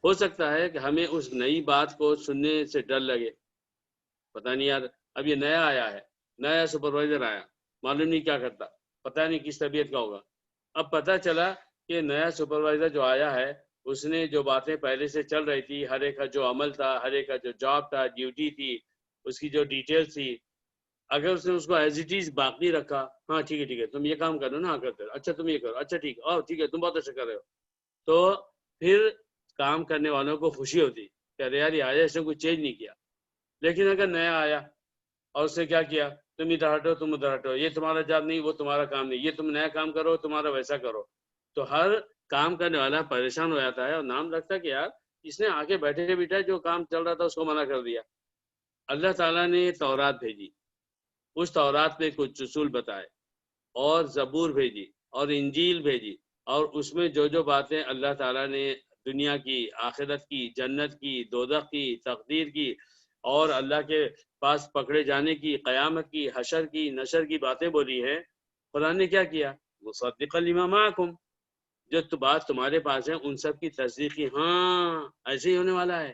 ہو سکتا ہے کہ ہمیں اس نئی بات کو سننے سے ڈر لگے، پتہ نہیں یار اب یہ نیا آیا ہے، نیا سپروائزر آیا، معلوم نہیں کیا کرتا، پتہ نہیں کس طبیعت کا ہوگا۔ اب پتہ چلا کہ نیا سپروائزر جو آیا ہے اس نے جو باتیں پہلے سے چل رہی تھی، ہر ایک کا جو عمل تھا، ہر ایک کا جو جاب تھا، ڈیوٹی تھی، اس کی جو ڈیٹیل تھی، اگر اس نے اس کو ایز اٹ از باقی رکھا، ہاں ٹھیک ہے تم یہ کام کرو نا، ہاں کرتے رہو، اچھا تم یہ کرو، اچھا ٹھیک ہے، ٹھیک ہے تم بہت اچھا کر رہے ہو، تو پھر کام کرنے والوں کو خوشی ہوتی کہ ارے یار یہ آیا، اس نے کوئی چینج نہیں کیا. لیکن اگر نیا آیا اور اس نے کیا کیا، تم ادھر ہٹو تم ادھر ہٹو، یہ تمہارا جاب نہیں وہ تمہارا کام نہیں، یہ تم نیا کام کرو تمہارا ویسا کرو، تو ہر کام کرنے والا پریشان ہو جاتا ہے اور نام رکھتا کہ یار اس نے آگے بیٹھے بیٹھے جو کام چل رہا تھا اس کو منع کر دیا. اللہ تعالیٰ نے تورات بھیجی، اس تورات میں کچھ اصول بتائے، اور زبور بھیجی اور انجیل بھیجی، اور اس میں جو باتیں اللہ تعالیٰ نے دنیا کی، آخرت کی، جنت کی، دوزخ کی، تقدیر کی، اور اللہ کے پاس پکڑے جانے کی، قیامت کی، حشر کی، نشر کی باتیں بولی ہیں، قرآن نے کیا کیا؟ مصدقا لما معکم، جو بات تمہارے پاس ہے ان سب کی تصدیق کی، ہاں ایسے ہی ہونے والا ہے.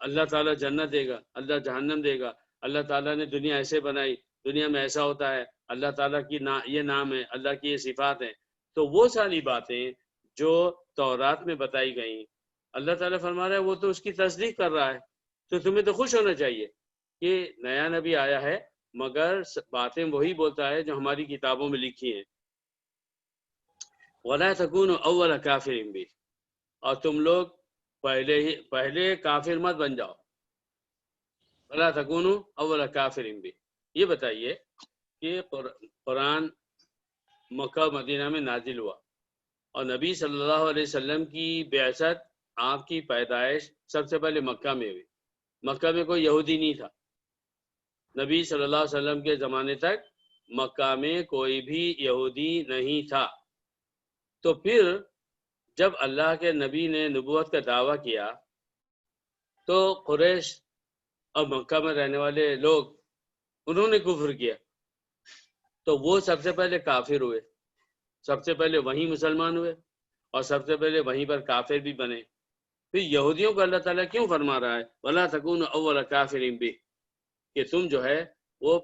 اللہ تعالیٰ جنت دے گا، اللہ جہنم دے گا، اللہ تعالیٰ نے دنیا ایسے بنائی، دنیا میں ایسا ہوتا ہے، اللہ تعالیٰ کی یہ نام ہے، اللہ کی یہ صفات ہیں. تو وہ ساری باتیں جو تورات میں بتائی گئیں، اللہ تعالیٰ فرما رہا ہے وہ تو اس کی تصدیق کر رہا ہے. تو تمہیں تو خوش ہونا چاہیے کہ نیا نبی آیا ہے مگر باتیں وہی بولتا ہے جو ہماری کتابوں میں لکھی ہیں. وَلَا تَكُونُوا أَوَّلَ كَافِرٍ بِهِ، اور تم لوگ پہلے کافر مت بن جاؤ. وَلَا تَكُونُوا أَوَّلَ كَافِرٍ بِهِ. یہ بتائیے کہ قرآن مکہ مدینہ میں نازل ہوا اور نبی صلی اللہ علیہ وسلم کی بعثت، آپ کی پیدائش سب سے پہلے مکہ میں ہوئی. مکہ میں کوئی یہودی نہیں تھا. نبی صلی اللہ علیہ وسلم کے زمانے تک مکہ میں کوئی بھی یہودی نہیں تھا. تو پھر جب اللہ کے نبی نے نبوت کا دعویٰ کیا تو قریش اور مکہ میں رہنے والے لوگ انہوں نے کفر کیا، تو وہ سب سے پہلے کافر ہوئے، سب سے پہلے وہیں مسلمان ہوئے اور سب سے پہلے وہیں پر کافر بھی بنے. پھر یہودیوں کو اللہ تعالیٰ کیوں فرما رہا ہے وَلَا تَكُونُوا أَوَّلَ كَافِرٍ بِهِ، کہ تم جو ہے وہ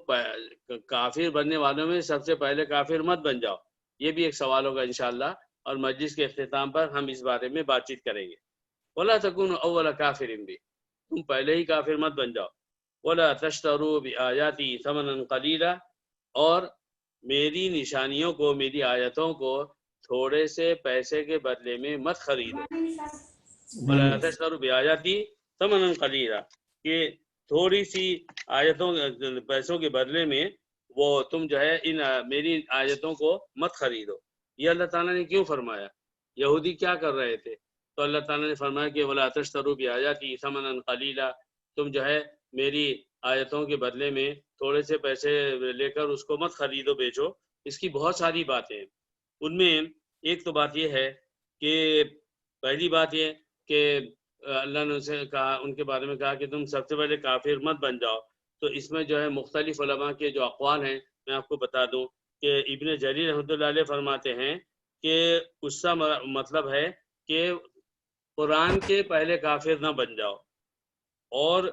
کافر بننے والوں میں سب سے پہلے کافر مت بن جاؤ. یہ بھی ایک سوال ہوگا انشاءاللہ، اور مجلس کے اختتام پر ہم اس بارے میں بات چیت کریں گے. وَلَا تَكُونُوا أَوَّلَ كَافِرٍ بِهِ، تم پہلے ہی کافر مت بن جاؤ. وَلَا تَشْتَرُوا بِآيَاتِي ثَمَنًا قَلِيلًا، اور میری نشانیوں کو، میری آیتوں کو تھوڑے سے پیسے کے بدلے میں مت خریدو. وَلَا تَشْتَرُوا بِآيَاتِي ثَمَنًا قَلِيلًا، کہ تھوڑی سی آیتوں پیسوں کے بدلے میں وہ تم جو ہے ان میری آیتوں کو مت خریدو. یہ اللہ تعالیٰ نے کیوں فرمایا؟ یہودی کیا کر رہے تھے؟ تو اللہ تعالیٰ نے فرمایا کہ وَلَا تَشْتَرُوا بِآيَاتِي ثَمَنًا قَلِيلًا، تم جو ہے میری آیتوں کے بدلے میں تھوڑے سے پیسے لے کر اس کو مت خریدو بیچو. اس کی بہت ساری باتیں ہیں. ان میں ایک تو بات یہ ہے کہ پہلی بات یہ کہ اللہ نے اسے کہا، ان کے بارے میں کہا کہ تم سب سے پہلے کافر مت بن جاؤ. تو اس میں جو ہے مختلف علماء کے جو اقوال ہیں میں آپ کو بتا دوں کہ ابن جریر رحمۃ اللہ علیہ فرماتے ہیں کہ اس کا مطلب ہے کہ قرآن کے پہلے کافر نہ بن جاؤ، اور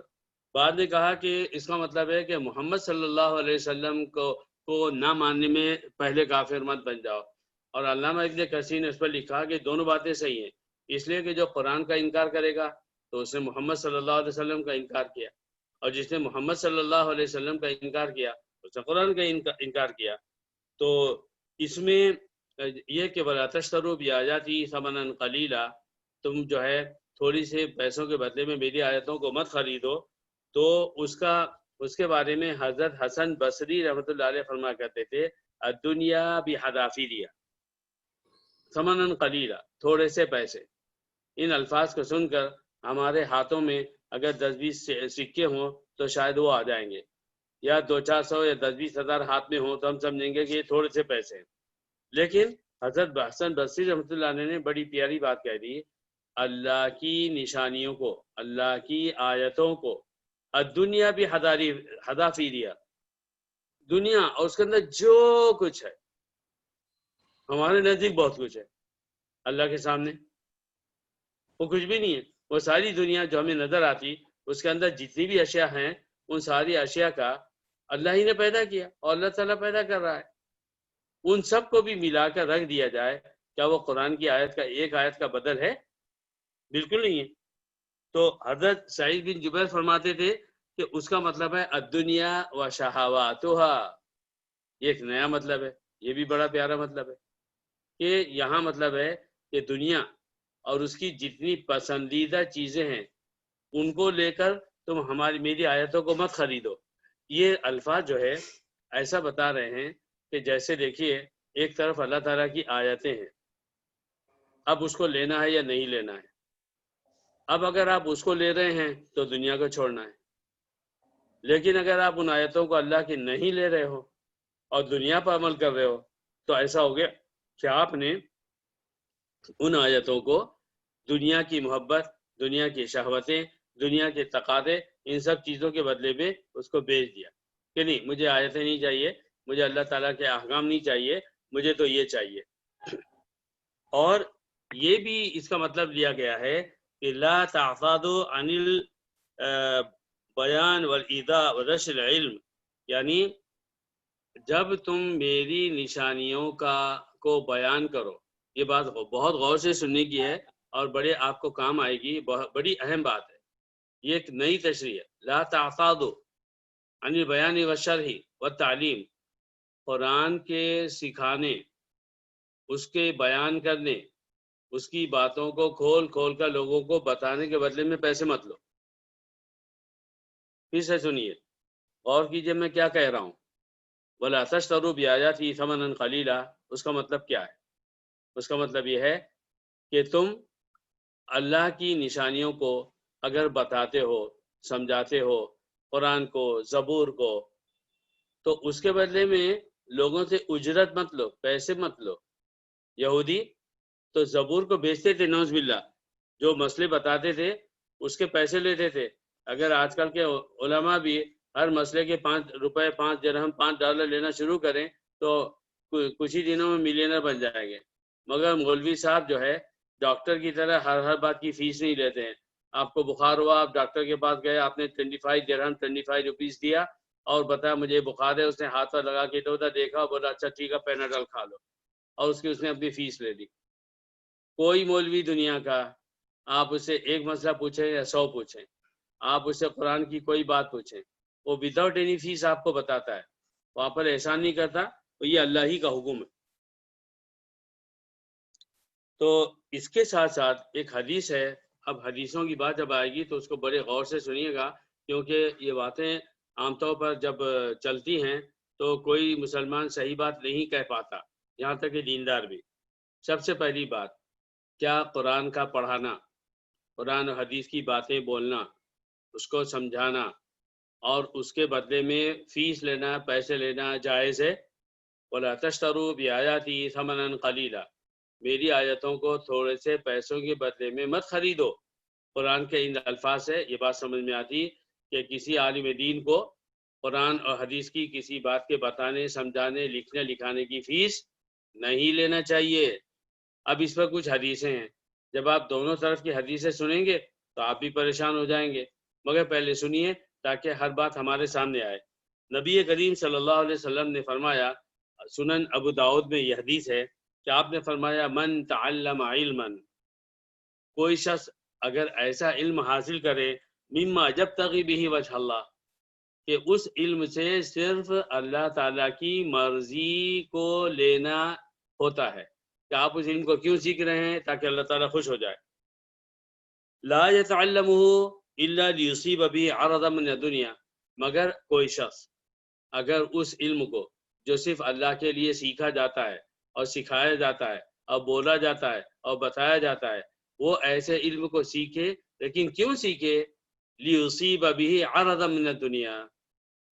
بعد نے کہا کہ اس کا مطلب ہے کہ محمد صلی اللہ علیہ وسلم کو نہ ماننے میں پہلے کافر مت بن جاؤ. اور علامہ ابن کثیر نے اس پر لکھا کہ دونوں باتیں صحیح ہیں، اس لیے کہ جو قرآن کا انکار کرے گا تو اس نے محمد صلی اللہ علیہ وسلم کا انکار کیا، اور جس نے محمد صلی اللہ علیہ وسلم کا انکار کیا اس نے قرآن کا انکار کیا. تو اس میں یہ کہ وَلَا تَشْتَرُوا بِآيَاتِي ثَمَنًا قَلِيلًا، تم جو ہے تھوڑی سے پیسوں کے بدلے میں میری آیتوں کو مت خریدو. تو اس کے بارے میں حضرت حسن بصری رحمۃ اللہ علیہ فرما کرتے تھے الدنیا بحذافیریا ثمنا قلیلا، تھوڑے سے پیسے. ان الفاظ کو سن کر ہمارے ہاتھوں میں اگر 10-20 سکے ہوں تو شاید وہ آ جائیں گے، یا 200-400 یا 10-20 ہزار ہاتھ میں ہوں تو ہم سمجھیں گے کہ یہ تھوڑے سے پیسے ہیں. لیکن حضرت حسن بصری رحمۃ اللہ علیہ نے بڑی پیاری بات کہہ دی، اللہ کی نشانیوں کو، اللہ کی آیتوں کو الدنیا بھی حذافیریا، دنیا اور اس کے اندر جو کچھ ہے، ہمارے نزدیک بہت کچھ ہے، اللہ کے سامنے وہ کچھ بھی نہیں ہے. وہ ساری دنیا جو ہمیں نظر آتی اس کے اندر جتنی بھی اشیاء ہیں ان ساری اشیاء کا اللہ ہی نے پیدا کیا اور اللہ تعالیٰ پیدا کر رہا ہے. ان سب کو بھی ملا کر رکھ دیا جائے، کیا وہ قرآن کی آیت کا ایک آیت کا بدل ہے؟ بالکل نہیں ہے. تو حضرت سعید بن جبیر فرماتے تھے کہ اس کا مطلب ہے الدنیا و شہواتها، یہ ایک نیا مطلب ہے، یہ بھی بڑا پیارا مطلب ہے کہ یہاں مطلب ہے کہ دنیا اور اس کی جتنی پسندیدہ چیزیں ہیں ان کو لے کر تم میری آیتوں کو مت خریدو۔ یہ الفاظ جو ہے ایسا بتا رہے ہیں کہ جیسے دیکھیے ایک طرف اللہ تعالیٰ کی آیتیں ہیں، اب اس کو لینا ہے یا نہیں لینا ہے۔ اب اگر آپ اس کو لے رہے ہیں تو دنیا کو چھوڑنا ہے، لیکن اگر آپ ان آیتوں کو اللہ کی نہیں لے رہے ہو اور دنیا پر عمل کر رہے ہو تو ایسا ہو گیا کہ آپ نے ان آیتوں کو دنیا کی محبت، دنیا کی شہوتیں، دنیا کے تقاضے، ان سب چیزوں کے بدلے میں اس کو بیچ دیا کہ نہیں مجھے آیتیں نہیں چاہیے، مجھے اللہ تعالیٰ کے احکام نہیں چاہیے، مجھے تو یہ چاہیے۔ اور یہ بھی اس کا مطلب لیا گیا ہے کہ لا تعفادوا عن البیان والایضاء ونشر العلم، یعنی جب تم میری نشانیوں کو بیان کرو، یہ بات بہت غور سے سننے کی ہے اور بڑے آپ کو کام آئے گی، بڑی اہم بات ہے، یہ ایک نئی تشریح ہے۔ لا تعفادوا عن البیان والشرح والتعلیم، قرآن کے سکھانے، اس کے بیان کرنے، اس کی باتوں کو کھول کھول کر لوگوں کو بتانے کے بدلے میں پیسے مت لو۔ پھر سے سنیے، غور کیجئے میں کیا کہہ رہا ہوں۔ وَلَا تَشْتَرُوا بِآيَاتِي ثَمَنًا قَلِيلًا، اس کا مطلب کیا ہے؟ اس کا مطلب یہ ہے کہ تم اللہ کی نشانیوں کو اگر بتاتے ہو، سمجھاتے ہو، قرآن کو، زبور کو، تو اس کے بدلے میں لوگوں سے اجرت مت لو، پیسے مت لو۔ یہودی تو زبور کو بیچتے تھے، نعوذ باللہ، جو مسئلے بتاتے تھے اس کے پیسے لیتے تھے۔ اگر آج کل کے علماء بھی ہر مسئلے کے 5 روپے، 5 درہم، 5 ڈالر لینا شروع کریں تو کچھ ہی دنوں میں ملینر بن جائیں گے۔ مگر مولوی صاحب جو ہے ڈاکٹر کی طرح ہر بات کی فیس نہیں لیتے ہیں۔ آپ کو بخار ہوا، آپ ڈاکٹر کے پاس گئے، آپ نے 25 درہم 25 روپیز دیا اور بتایا مجھے بخار ہے، اس نے ہاتھ پر لگا کے ادھر دیکھا، بولا اچھا ٹھیک ہے پیناڈول کھا لو، اور اس نے اپنی فیس لے لی۔ کوئی مولوی دنیا کا آپ اس سے ایک مسئلہ پوچھیں یا 100 پوچھیں، آپ اس سے قرآن کی کوئی بات پوچھیں، وہ وداؤٹ اینی فیس آپ کو بتاتا ہے، وہاں پر احسان نہیں کرتا، تو یہ اللہ ہی کا حکم ہے۔ تو اس کے ساتھ ساتھ ایک حدیث ہے، اب حدیثوں کی بات جب آئے گی تو اس کو بڑے غور سے سنیے گا، کیونکہ یہ باتیں عام طور پر جب چلتی ہیں تو کوئی مسلمان صحیح بات نہیں کہہ پاتا، یہاں تک کہ دیندار بھی۔ سب سے پہلی بات، کیا قرآن کا پڑھانا، قرآن و حدیث کی باتیں بولنا، اس کو سمجھانا اور اس کے بدلے میں فیس لینا، پیسے لینا جائز ہے؟ وَلَا تَشْتَرُوا بِآيَاتِي ثَمَنًا قَلِيلًا، میری آیتوں کو تھوڑے سے پیسوں کے بدلے میں مت خریدو۔ قرآن کے ان الفاظ سے یہ بات سمجھ میں آتی کہ کسی عالم دین کو قرآن اور حدیث کی کسی بات کے بتانے، سمجھانے، لکھنے لکھانے کی فیس نہیں لینا چاہیے۔ اب اس پر کچھ حدیثیں ہیں، جب آپ دونوں طرف کی حدیثیں سنیں گے تو آپ بھی پریشان ہو جائیں گے، مگر پہلے سنیے تاکہ ہر بات ہمارے سامنے آئے۔ نبی کریم صلی اللہ علیہ وسلم نے فرمایا، سنن ابو داؤد میں یہ حدیث ہے کہ آپ نے فرمایا من تعلم علما، کوئی شخص اگر ایسا علم حاصل کرے مما یبتغی بہ وجہ اللہ، کہ اس علم سے صرف اللہ تعالیٰ کی مرضی کو لینا ہوتا ہے، کہ آپ اس علم کو کیوں سیکھ رہے ہیں؟ تاکہ اللہ تعالیٰ خوش ہو جائے۔ لا يتعلمه الا ليصيب به عرضا من الدنيا، مگر کوئی شخص اگر اس علم کو جو صرف اللہ کے لیے سیکھا جاتا ہے اور سکھایا جاتا ہے اور بولا جاتا ہے اور بتایا جاتا ہے، وہ ایسے علم کو سیکھے، لیکن کیوں سیکھے؟ لِيُصِيبَ بِهِ عَرَضًا مِنَ الدُّنْيَا،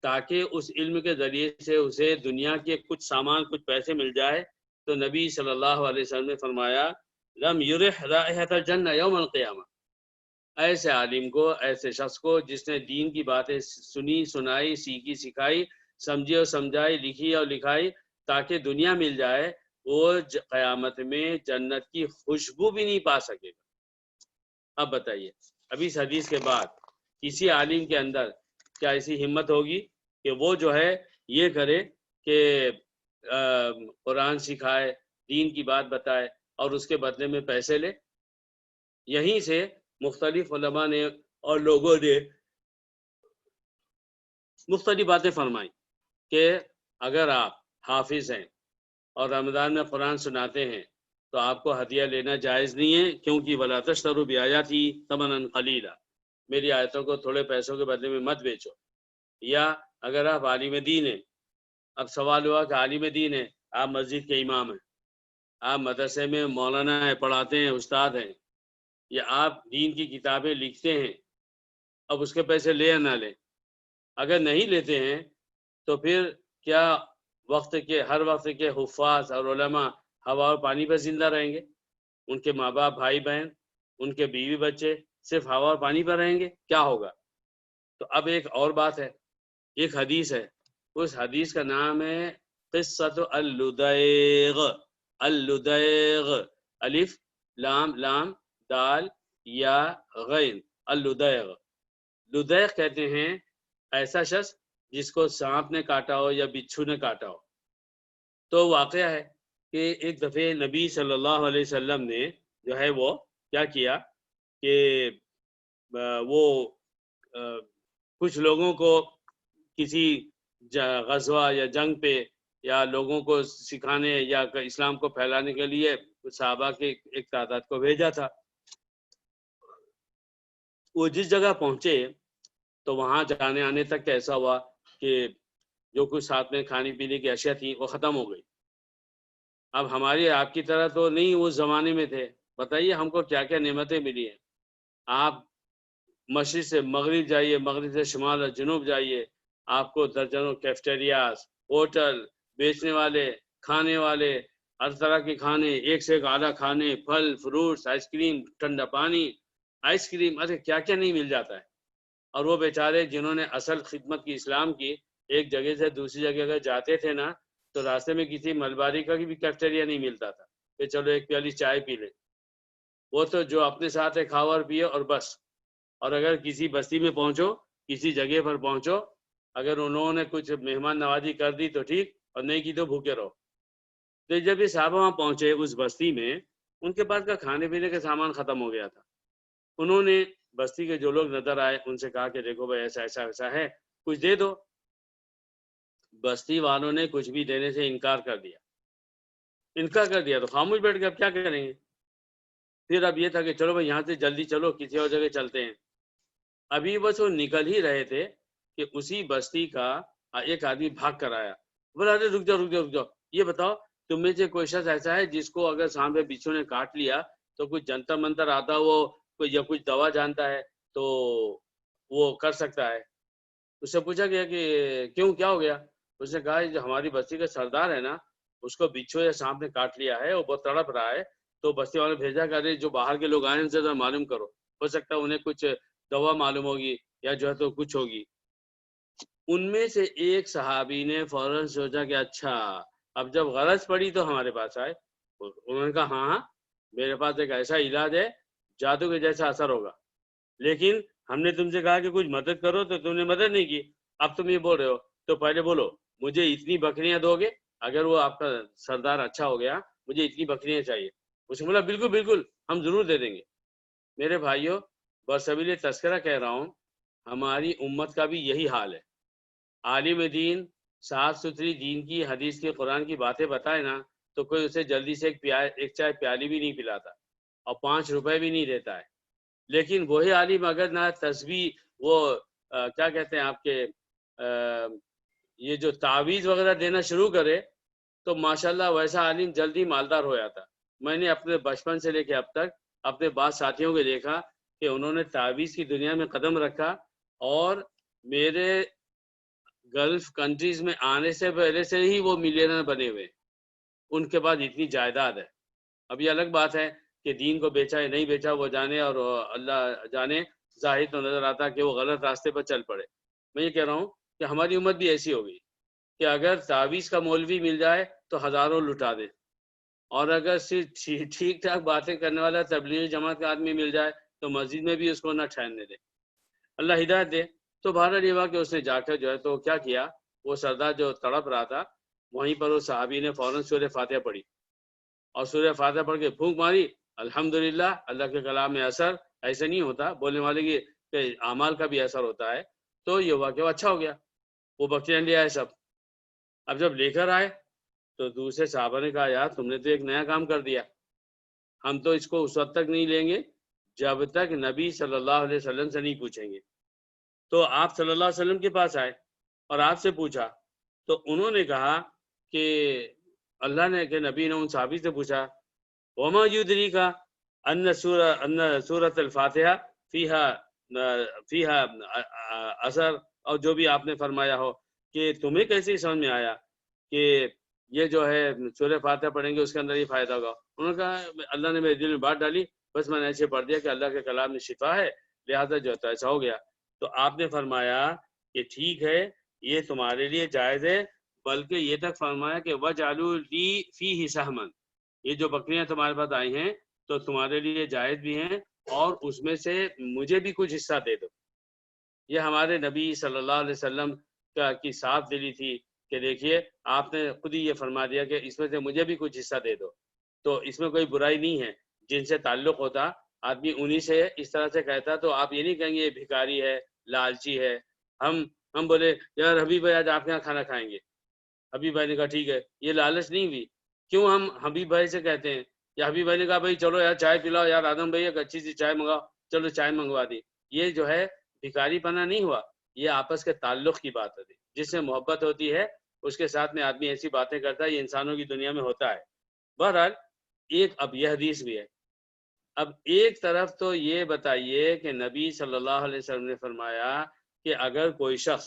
تاکہ اس علم کے ذریعے سے اسے دنیا کے کچھ سامان، کچھ پیسے مل جائے۔ تو نبی صلی اللہ علیہ وسلم نے فرمایا لم یرح رائحۃ الجنہ یوم القیامہ، ایسے عالم کو، ایسے شخص کو جس نے دین کی باتیں سنی، سنائی، سیکھی، سکھائی، سمجھی اور سمجھائی، لکھی اور لکھائی تاکہ دنیا مل جائے، وہ قیامت میں جنت کی خوشبو بھی نہیں پا سکے گا۔ اب بتائیے، ابھی اس حدیث کے بعد کسی عالم کے اندر کیا ایسی ہمت ہوگی کہ وہ جو ہے یہ کرے کہ قرآن سکھائے، دین کی بات بتائے اور اس کے بدلے میں پیسے لے؟ یہیں سے مختلف علماء نے اور لوگوں نے مختلف باتیں فرمائیں کہ اگر آپ حافظ ہیں اور رمضان میں قرآن سناتے ہیں تو آپ کو ہدیہ لینا جائز نہیں ہے، کیونکہ وَلَا تَشْتَرُوا بِآيَاتِي ثَمَنًا قَلِيلًا، میری آیتوں کو تھوڑے پیسوں کے بدلے میں مت بیچو۔ یا اگر آپ عالم دین ہیں، اب سوال ہوا کہ عالم دین ہے، آپ مسجد کے امام ہیں، آپ مدرسے میں مولانا ہیں، پڑھاتے ہیں، استاد ہیں، یا آپ دین کی کتابیں لکھتے ہیں، اب اس کے پیسے لے یا نہ لیں؟ اگر نہیں لیتے ہیں تو پھر کیا ہر وقت کے حفاظ اور علماء ہوا اور پانی پر زندہ رہیں گے؟ ان کے ماں باپ، بھائی بہن، ان کے بیوی بچے صرف ہوا اور پانی پر رہیں گے؟ کیا ہوگا؟ تو اب ایک اور بات ہے، ایک حدیث ہے، اس حدیث کا نام ہے قصۃ اللدیغ۔ اللدیغ، الف لام لام دال یا غین، اللدیغ۔ لدیغ کہتے ہیں ایسا شخص جس کو سانپ نے کاٹا ہو یا بچھو نے کاٹا ہو۔ تو واقعہ ہے کہ ایک دفعہ نبی صلی اللہ علیہ وسلم نے جو ہے وہ کیا کیا کہ وہ کچھ لوگوں کو کسی غزوہ یا جنگ پہ یا لوگوں کو سکھانے یا اسلام کو پھیلانے کے لیے صحابہ کے ایک تعداد کو بھیجا تھا۔ وہ جس جگہ پہنچے تو وہاں جانے آنے تک ایسا ہوا کہ جو کچھ ساتھ میں کھانے پینے کی اشیاء تھی وہ ختم ہو گئی۔ اب ہماری آپ کی طرح تو نہیں اس زمانے میں تھے، بتائیے ہم کو کیا کیا نعمتیں ملی ہیں۔ آپ مشرق سے مغرب جائیے، مغرب سے شمال اور جنوب جائیے، آپ کو درجنوں کیفٹیریاز، ہوٹل، بیچنے والے، کھانے والے، ہر طرح کے کھانے، ایک سے ایک اعلیٰ کھانے، پھل فروٹس، آئس کریم، ٹھنڈا پانی، آئس کریم، ارے کیا کیا نہیں مل جاتا ہے۔ اور وہ بیچارے جنہوں نے اصل خدمت کی، اسلام کی، ایک جگہ سے دوسری جگہ اگر جاتے تھے نا تو راستے میں کسی ملباری کا بھی کیفٹیریا نہیں ملتا تھا کہ چلو ایک پیالی چائے پی لیں۔ وہ تو جو اپنے ساتھ ہے کھاؤ اور پیو اور بس۔ اور اگر کسی بستی میں پہنچو، کسی جگہ پر پہنچو، اگر انہوں نے کچھ مہمان نوازی کر دی تو ٹھیک، اور نہیں کی تو بھوکے رہو۔ تو جب یہ صحابہ وہاں پہنچے اس بستی میں، ان کے پاس کا کھانے پینے کا سامان ختم ہو گیا تھا۔ انہوں نے بستی کے جو لوگ نظر آئے ان سے کہا کہ دیکھو بھائی ایسا ایسا ایسا ہے، کچھ دے دو۔ بستی والوں نے کچھ بھی دینے سے انکار کر دیا تو خاموش بیٹھ گئے، اب کیا کریں گے؟ پھر اب یہ تھا کہ چلو بھائی یہاں سے جلدی چلو، کسی اور جگہ چلتے ہیں۔ ابھی بس وہ نکل ہی رہے تھے کہ اسی بستی کا ایک آدمی بھاگ کر آیا، بولا ارے رک جاؤ رک جاؤ رک جاؤ، یہ بتاؤ تم میں سے کوئی شخص ایسا ہے جس کو اگر سانپ یا بچھو نے کاٹ لیا تو کچھ جنتر منتر آتا وہ یا کچھ دوا جانتا ہے تو وہ کر سکتا ہے؟ اس سے پوچھا گیا کہ کیوں، کیا ہو گیا؟ اس نے کہا جو ہماری بستی کا سردار ہے نا، اس کو بچھو یا سانپ نے کاٹ لیا ہے، وہ بہت تڑپ رہا ہے، تو بستی والوں نے بھیجا کہ جو باہر کے لوگ آئے ان سے ذرا معلوم کرو، ہو سکتا ہے انہیں کچھ دوا معلوم ہوگی یا جو ہے تو کچھ ہوگی۔ ان میں سے ایک صحابی نے فوراً سوچا کہ اچھا اب جب غرض پڑی تو ہمارے پاس آئے۔ انہوں نے کہا ہاں میرے پاس ایک ایسا علاج ہے جادو کے جیسا اثر ہوگا، لیکن ہم نے تم سے کہا کہ کچھ مدد کرو تو تم نے مدد نہیں کی، اب تم یہ بول رہے ہو، تو پہلے بولو مجھے اتنی بکریاں دو گے؟ اگر وہ آپ کا سردار اچھا ہو گیا، مجھے اتنی بکریاں چاہیے۔ اس نے بولا بالکل بالکل ہم ضرور دے دیں گے۔ میرے بھائیوں، برسبیل تذکرہ کہہ رہا ہوں، ہماری امت کا بھی یہی حال ہے۔ عالم دین صاف ستھری دین کی، حدیث کی، قرآن کی باتیں بتائے نا تو کوئی اسے جلدی سے ایک چائے پیالی بھی نہیں پلاتا اور 5 روپے بھی نہیں دیتا ہے۔ لیکن وہی عالم اگر نہ تسبیح وہ کیا کہتے ہیں آپ کے یہ جو تعویذ وغیرہ دینا شروع کرے تو ماشاءاللہ ویسا عالم جلدی مالدار ہو جاتا۔ میں نے اپنے بچپن سے لے کے اب تک اپنے بعض ساتھیوں کو دیکھا کہ انہوں نے تعویذ کی دنیا میں قدم رکھا اور میرے گلف کنٹریز میں آنے سے پہلے سے ہی وہ ملینر بنے ہوئے، ان کے پاس اتنی جائیداد ہے۔ اب یہ الگ بات ہے کہ دین کو بیچا یا نہیں بیچا وہ جانے، اور اللہ جانے، ظاہر تو نظر آتا کہ وہ غلط راستے پر چل پڑے۔ میں یہ کہہ رہا ہوں کہ ہماری امت بھی ایسی ہو گئی کہ اگر تعویذ کا مولوی مل جائے تو ہزاروں لٹا دے، اور اگر صرف ٹھیک ٹھاک باتیں کرنے والا تبلیغی جماعت کا آدمی مل جائے تو مسجد میں بھی اس کو نہ ٹھہرنے دے۔ اللہ ہدایت دے۔ تو بہرحال یہ ہوا کہ اس نے جا کر جو ہے تو کیا کیا، وہ سردار جو تڑپ رہا تھا وہیں پر وہ صحابی نے فوراً سورہ فاتحہ پڑھی، اور سورہ فاتحہ پڑھ کے پھونک ماری، الحمدللہ اللہ کے کلام میں اثر ایسے نہیں ہوتا، بولنے والے کی اعمال کا بھی اثر ہوتا ہے، تو یہ ہوا کہ وہ اچھا ہو گیا۔ وہ بکریاں لے آئے سب. اب جب لے کر آئے تو دوسرے صحابہ نے کہا یار تم نے تو ایک نیا کام کر دیا, ہم تو اس کو اس وقت تک نہیں لیں گے جب تک نبی صلی اللہ علیہ وسلم سے نہیں پوچھیں گے. تو آپ صلی اللہ علیہ وسلم کے پاس آئے اور آپ سے پوچھا, تو انہوں نے کہا کہ اللہ نے کہ نبی نے ان صحابی سے پوچھا وما یدریک ان سورۃ الفاتحہ فیہا اثر, اور جو بھی آپ نے فرمایا ہو کہ تمہیں کیسے سمجھ میں آیا کہ یہ جو ہے سورہ فاتحہ پڑھیں گے اس کے اندر یہ فائدہ ہوگا. انہوں نے کہا اللہ نے میرے دل میں بات ڈالی, بس میں نے ایسے پڑھ دیا کہ اللہ کے کلام میں شفا ہے, لہذا جو ہے ایسا ہو گیا. تو آپ نے فرمایا کہ ٹھیک ہے یہ تمہارے لیے جائز ہے, بلکہ یہ تک فرمایا کہ وَجْعَلُوا لِي فِيهِ سَهْمًا, یہ جو بکریاں تمہارے پاس آئی ہیں تو تمہارے لیے جائز بھی ہیں اور اس میں سے مجھے بھی کچھ حصہ دے دو. یہ ہمارے نبی صلی اللہ علیہ وسلم کی صاف دلی تھی کہ دیکھیے آپ نے خود ہی یہ فرما دیا کہ اس میں سے مجھے بھی کچھ حصہ دے دو. تو اس میں کوئی برائی نہیں ہے, جن سے تعلق ہوتا آدمی انہی سے اس طرح سے کہتا, تو آپ یہ نہیں کہیں گے یہ بھکاری ہے, لالچی ہے. ہم بولے یار حبیب بھائی آج آپ کے یہاں کھانا کھائیں گے, حبیب بھائی نے کہا ٹھیک ہے, یہ لالچ نہیں ہوئی. کیوں ہم حبیب بھائی سے کہتے ہیں, یا حبیب بھائی نے کہا بھائی چلو یار چائے پلاؤ, یار آدم بھائی ایک اچھی سی چائے منگاؤ, چلو چائے منگوا دی. یہ جو ہے بھکاری پنا نہیں ہوا, یہ آپس کے تعلق کی بات ہوتی, جس سے محبت ہوتی ہے اس کے ساتھ میں آدمی ایسی باتیں کرتا ہے, یہ انسانوں کی دنیا میں ہوتا ہے. بہرحال ایک اب یہ حدیث بھی ہے. اب ایک طرف تو یہ بتائیے کہ نبی صلی اللہ علیہ وسلم نے فرمایا کہ اگر کوئی شخص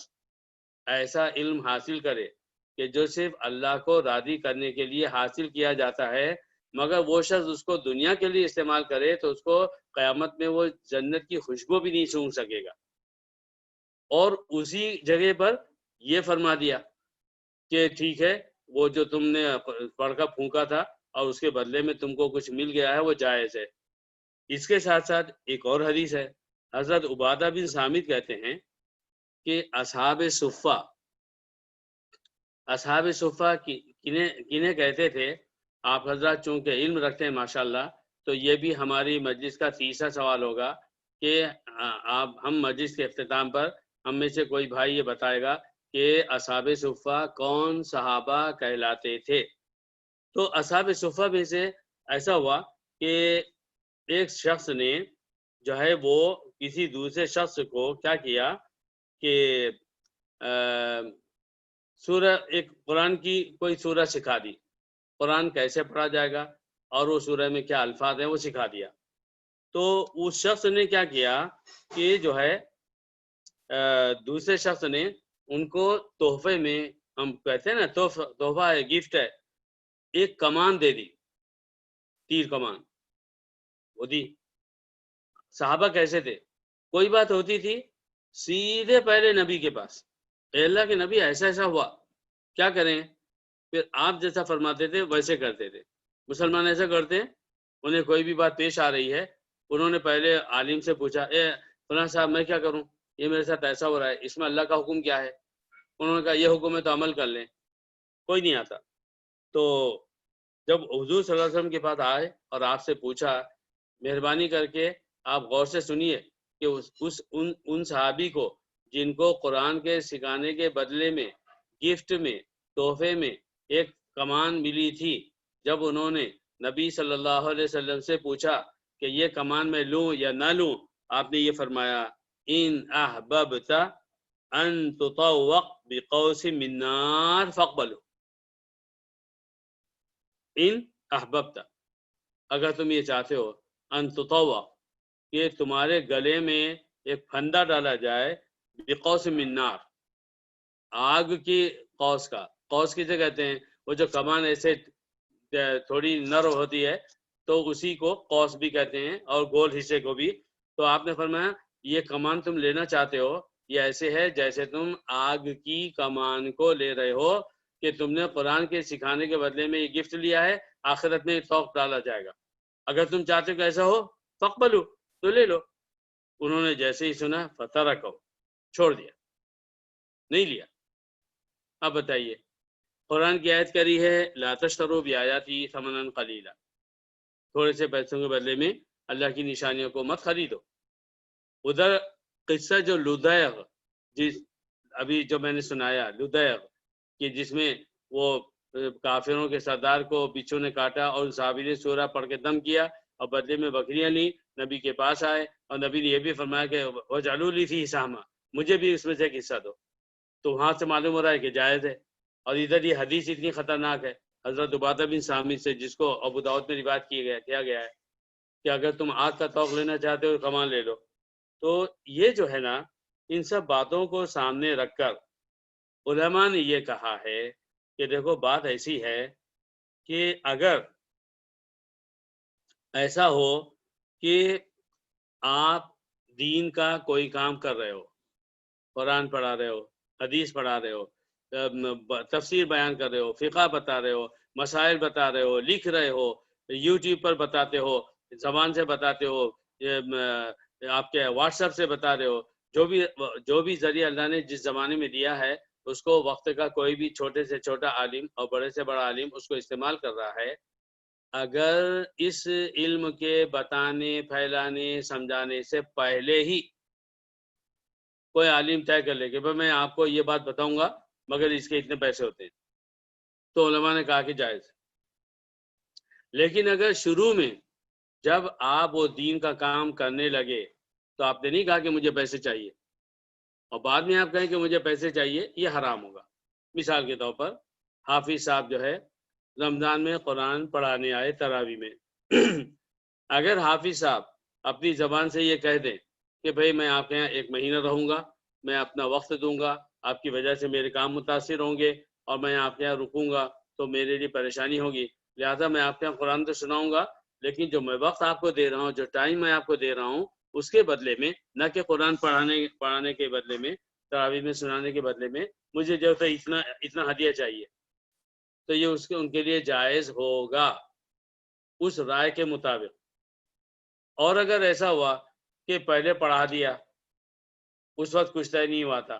ایسا علم حاصل کرے کہ جو صرف اللہ کو راضی کرنے کے لیے حاصل کیا جاتا ہے, مگر وہ شخص اس کو دنیا کے لیے استعمال کرے تو اس کو قیامت میں وہ جنت کی خوشبو بھی نہیں سونگھ سکے گا. اور اسی جگہ پر یہ فرما دیا کہ ٹھیک ہے وہ جو تم نے پڑھ کر پھونکا تھا اور اس کے بدلے میں تم کو کچھ مل گیا ہے وہ جائز ہے. اس کے ساتھ ساتھ ایک اور حدیث ہے, حضرت عبادہ بن صامت کہتے ہیں کہ اصحاب صفہ کنہیں کہتے تھے. آپ حضرات چونکہ علم رکھتے ہیں ماشاءاللہ, تو یہ بھی ہماری مجلس کا تیسرا سوال ہوگا کہ ہم مجلس کے اختتام پر ہم میں سے کوئی بھائی یہ بتائے گا کہ اصحاب صفہ کون صحابہ کہلاتے تھے. تو اصحاب صفہ میں سے ایسا ہوا کہ ایک شخص نے جو ہے وہ کسی دوسرے شخص کو کیا کیا کہ سورہ ایک قرآن کی کوئی سورہ سکھا دی, قرآن کیسے پڑھا جائے گا اور وہ سورہ میں کیا الفاظ ہیں وہ سکھا دیا. تو اس شخص نے کیا کیا کہ جو ہے دوسرے شخص نے ان کو تحفے میں, ہم کہتے ہیں نا تحفہ ہے, گفٹ ہے, ایک کمان دے دی, تیر کمان وہ دی. صحابہ کیسے تھے, کوئی بات ہوتی تھی سیدھے پہلے نبی کے پاس, اے اللہ کے نبی ایسا ایسا ہوا کیا کریں, پھر آپ جیسا فرماتے تھے ویسے کرتے تھے. مسلمان ایسا کرتے ہیں, انہیں کوئی بھی بات پیش آ رہی ہے, انہوں نے پہلے عالم سے پوچھا اے فلاں صاحب میں کیا کروں, یہ میرے ساتھ ایسا ہو رہا ہے, اس میں اللہ کا حکم کیا ہے. انہوں نے کہا یہ حکم ہے تو عمل کر لیں. کوئی نہیں آتا. تو جب حضور صلی اللہ علیہ وسلم کے پاس آئے اور آپ سے پوچھا, مہربانی کر کے آپ غور سے سنیے کہ ان صحابی کو جن کو قرآن کے سکھانے کے بدلے میں گفٹ میں تحفے میں ایک کمان ملی تھی, جب انہوں نے نبی صلی اللہ علیہ وسلم سے پوچھا کہ یہ کمان میں لوں یا نہ لوں, آپ نے یہ فرمایا ان احببت ان تطوق بقوس من نار فاقبلوا. ان احببت, اگر تم یہ چاہتے ہو, ان تطوق کہ تمہارے گلے میں ایک پھندا ڈالا جائے, بقوس من نار, آگ کی قوس کا, قوس کسے کہتے ہیں, وہ جو کمان ایسے تھوڑی نرم ہوتی ہے تو اسی کو قوس بھی کہتے ہیں, اور گول حصے کو بھی. تو آپ نے فرمایا یہ کمان تم لینا چاہتے ہو, یہ ایسے ہے جیسے تم آگ کی کمان کو لے رہے ہو کہ تم نے قرآن کے سکھانے کے بدلے میں یہ گفٹ لیا ہے, آخرت میں توق ڈالا جائے گا. اگر تم چاہتے ہو کہ ایسا ہو فاقبلوا, تو لے لو. انہوں نے جیسے ہی سنا فترکوا, چھوڑ دیا, نہیں لیا. اب بتائیے, قرآن کی آیت کری ہے لا تشتروا بآیاتی ثمنا قلیلا, تھوڑے سے پیسوں کے بدلے میں اللہ کی نشانیوں کو مت خریدو. ادھر قصہ جو لدیغ ابھی جو میں نے سنایا لدیغ کہ جس میں وہ کافروں کے سردار کو بچھو نے کاٹا اور صحابی نے سورہ پڑھ کے دم کیا اور بدلے میں بکریاں لی، نبی کے پاس آئے اور نبی نے یہ بھی فرمایا کہ وجعلوا لی فیہ سہما، مجھے بھی اس میں سے ایک حصہ دو. تو وہاں سے معلوم ہو رہا ہے کہ جائز ہے. اور ادھر یہ حدیث اتنی خطرناک ہے حضرت عبادہ بن صامت سے، جس کو ابو داؤد میں روایت کیا گیا ہے کہ اگر تم آگ کا توق لینا چاہتے ہو کمان لے لو. تو یہ جو ہے نا، ان سب باتوں کو سامنے رکھ کر علماء نے یہ کہا ہے کہ دیکھو بات ایسی ہے کہ اگر ایسا ہو کہ آپ دین کا کوئی کام کر رہے ہو، قرآن پڑھا رہے ہو، حدیث پڑھا رہے ہو، تفسیر بیان کر رہے ہو، فقہ بتا رہے ہو، مسائل بتا رہے ہو، لکھ رہے ہو، یوٹیوب پر بتاتے ہو، زبان سے بتاتے ہو، آپ کے واٹس ایپ سے بتا رہے ہو، جو بھی ذریعہ اللہ نے جس زمانے میں دیا ہے اس کو وقت کا کوئی بھی چھوٹے سے چھوٹا عالم اور بڑے سے بڑا عالم اس کو استعمال کر رہا ہے، اگر اس علم کے بتانے، پھیلانے، سمجھانے سے پہلے ہی کوئی عالم طے کر لے کہ بھائی میں آپ کو یہ بات بتاؤں گا مگر اس کے اتنے پیسے ہوتے ہیں، تو علماء نے کہا کہ جائز. لیکن اگر شروع میں جب آپ وہ دین کا کام کرنے لگے تو آپ نے نہیں کہا کہ مجھے پیسے چاہیے، اور بعد میں آپ کہیں کہ مجھے پیسے چاہیے، یہ حرام ہوگا. مثال کے طور پر حافظ صاحب جو ہے رمضان میں قرآن پڑھانے آئے تراویح میں، اگر حافظ صاحب اپنی زبان سے یہ کہہ دیں کہ بھئی میں آپ کے یہاں 1 مہینہ رہوں گا، میں اپنا وقت دوں گا، آپ کی وجہ سے میرے کام متاثر ہوں گے اور میں آپ کے یہاں رکوں گا تو میرے لیے پریشانی ہوگی، لہٰذا میں آپ کے یہاں قرآن تو سناؤں گا لیکن جو میں وقت آپ کو دے رہا ہوں، جو ٹائم میں آپ کو دے رہا ہوں، اس کے بدلے میں، نہ کہ قرآن پڑھانے کے بدلے میں، تراویح میں سنانے کے بدلے میں مجھے جو ہے اتنا ہدیہ چاہیے، تو یہ ان کے لیے جائز ہوگا اس رائے کے مطابق. اور اگر ایسا ہوا کہ پہلے پڑھا دیا، اس وقت کچھ طے نہیں ہوا تھا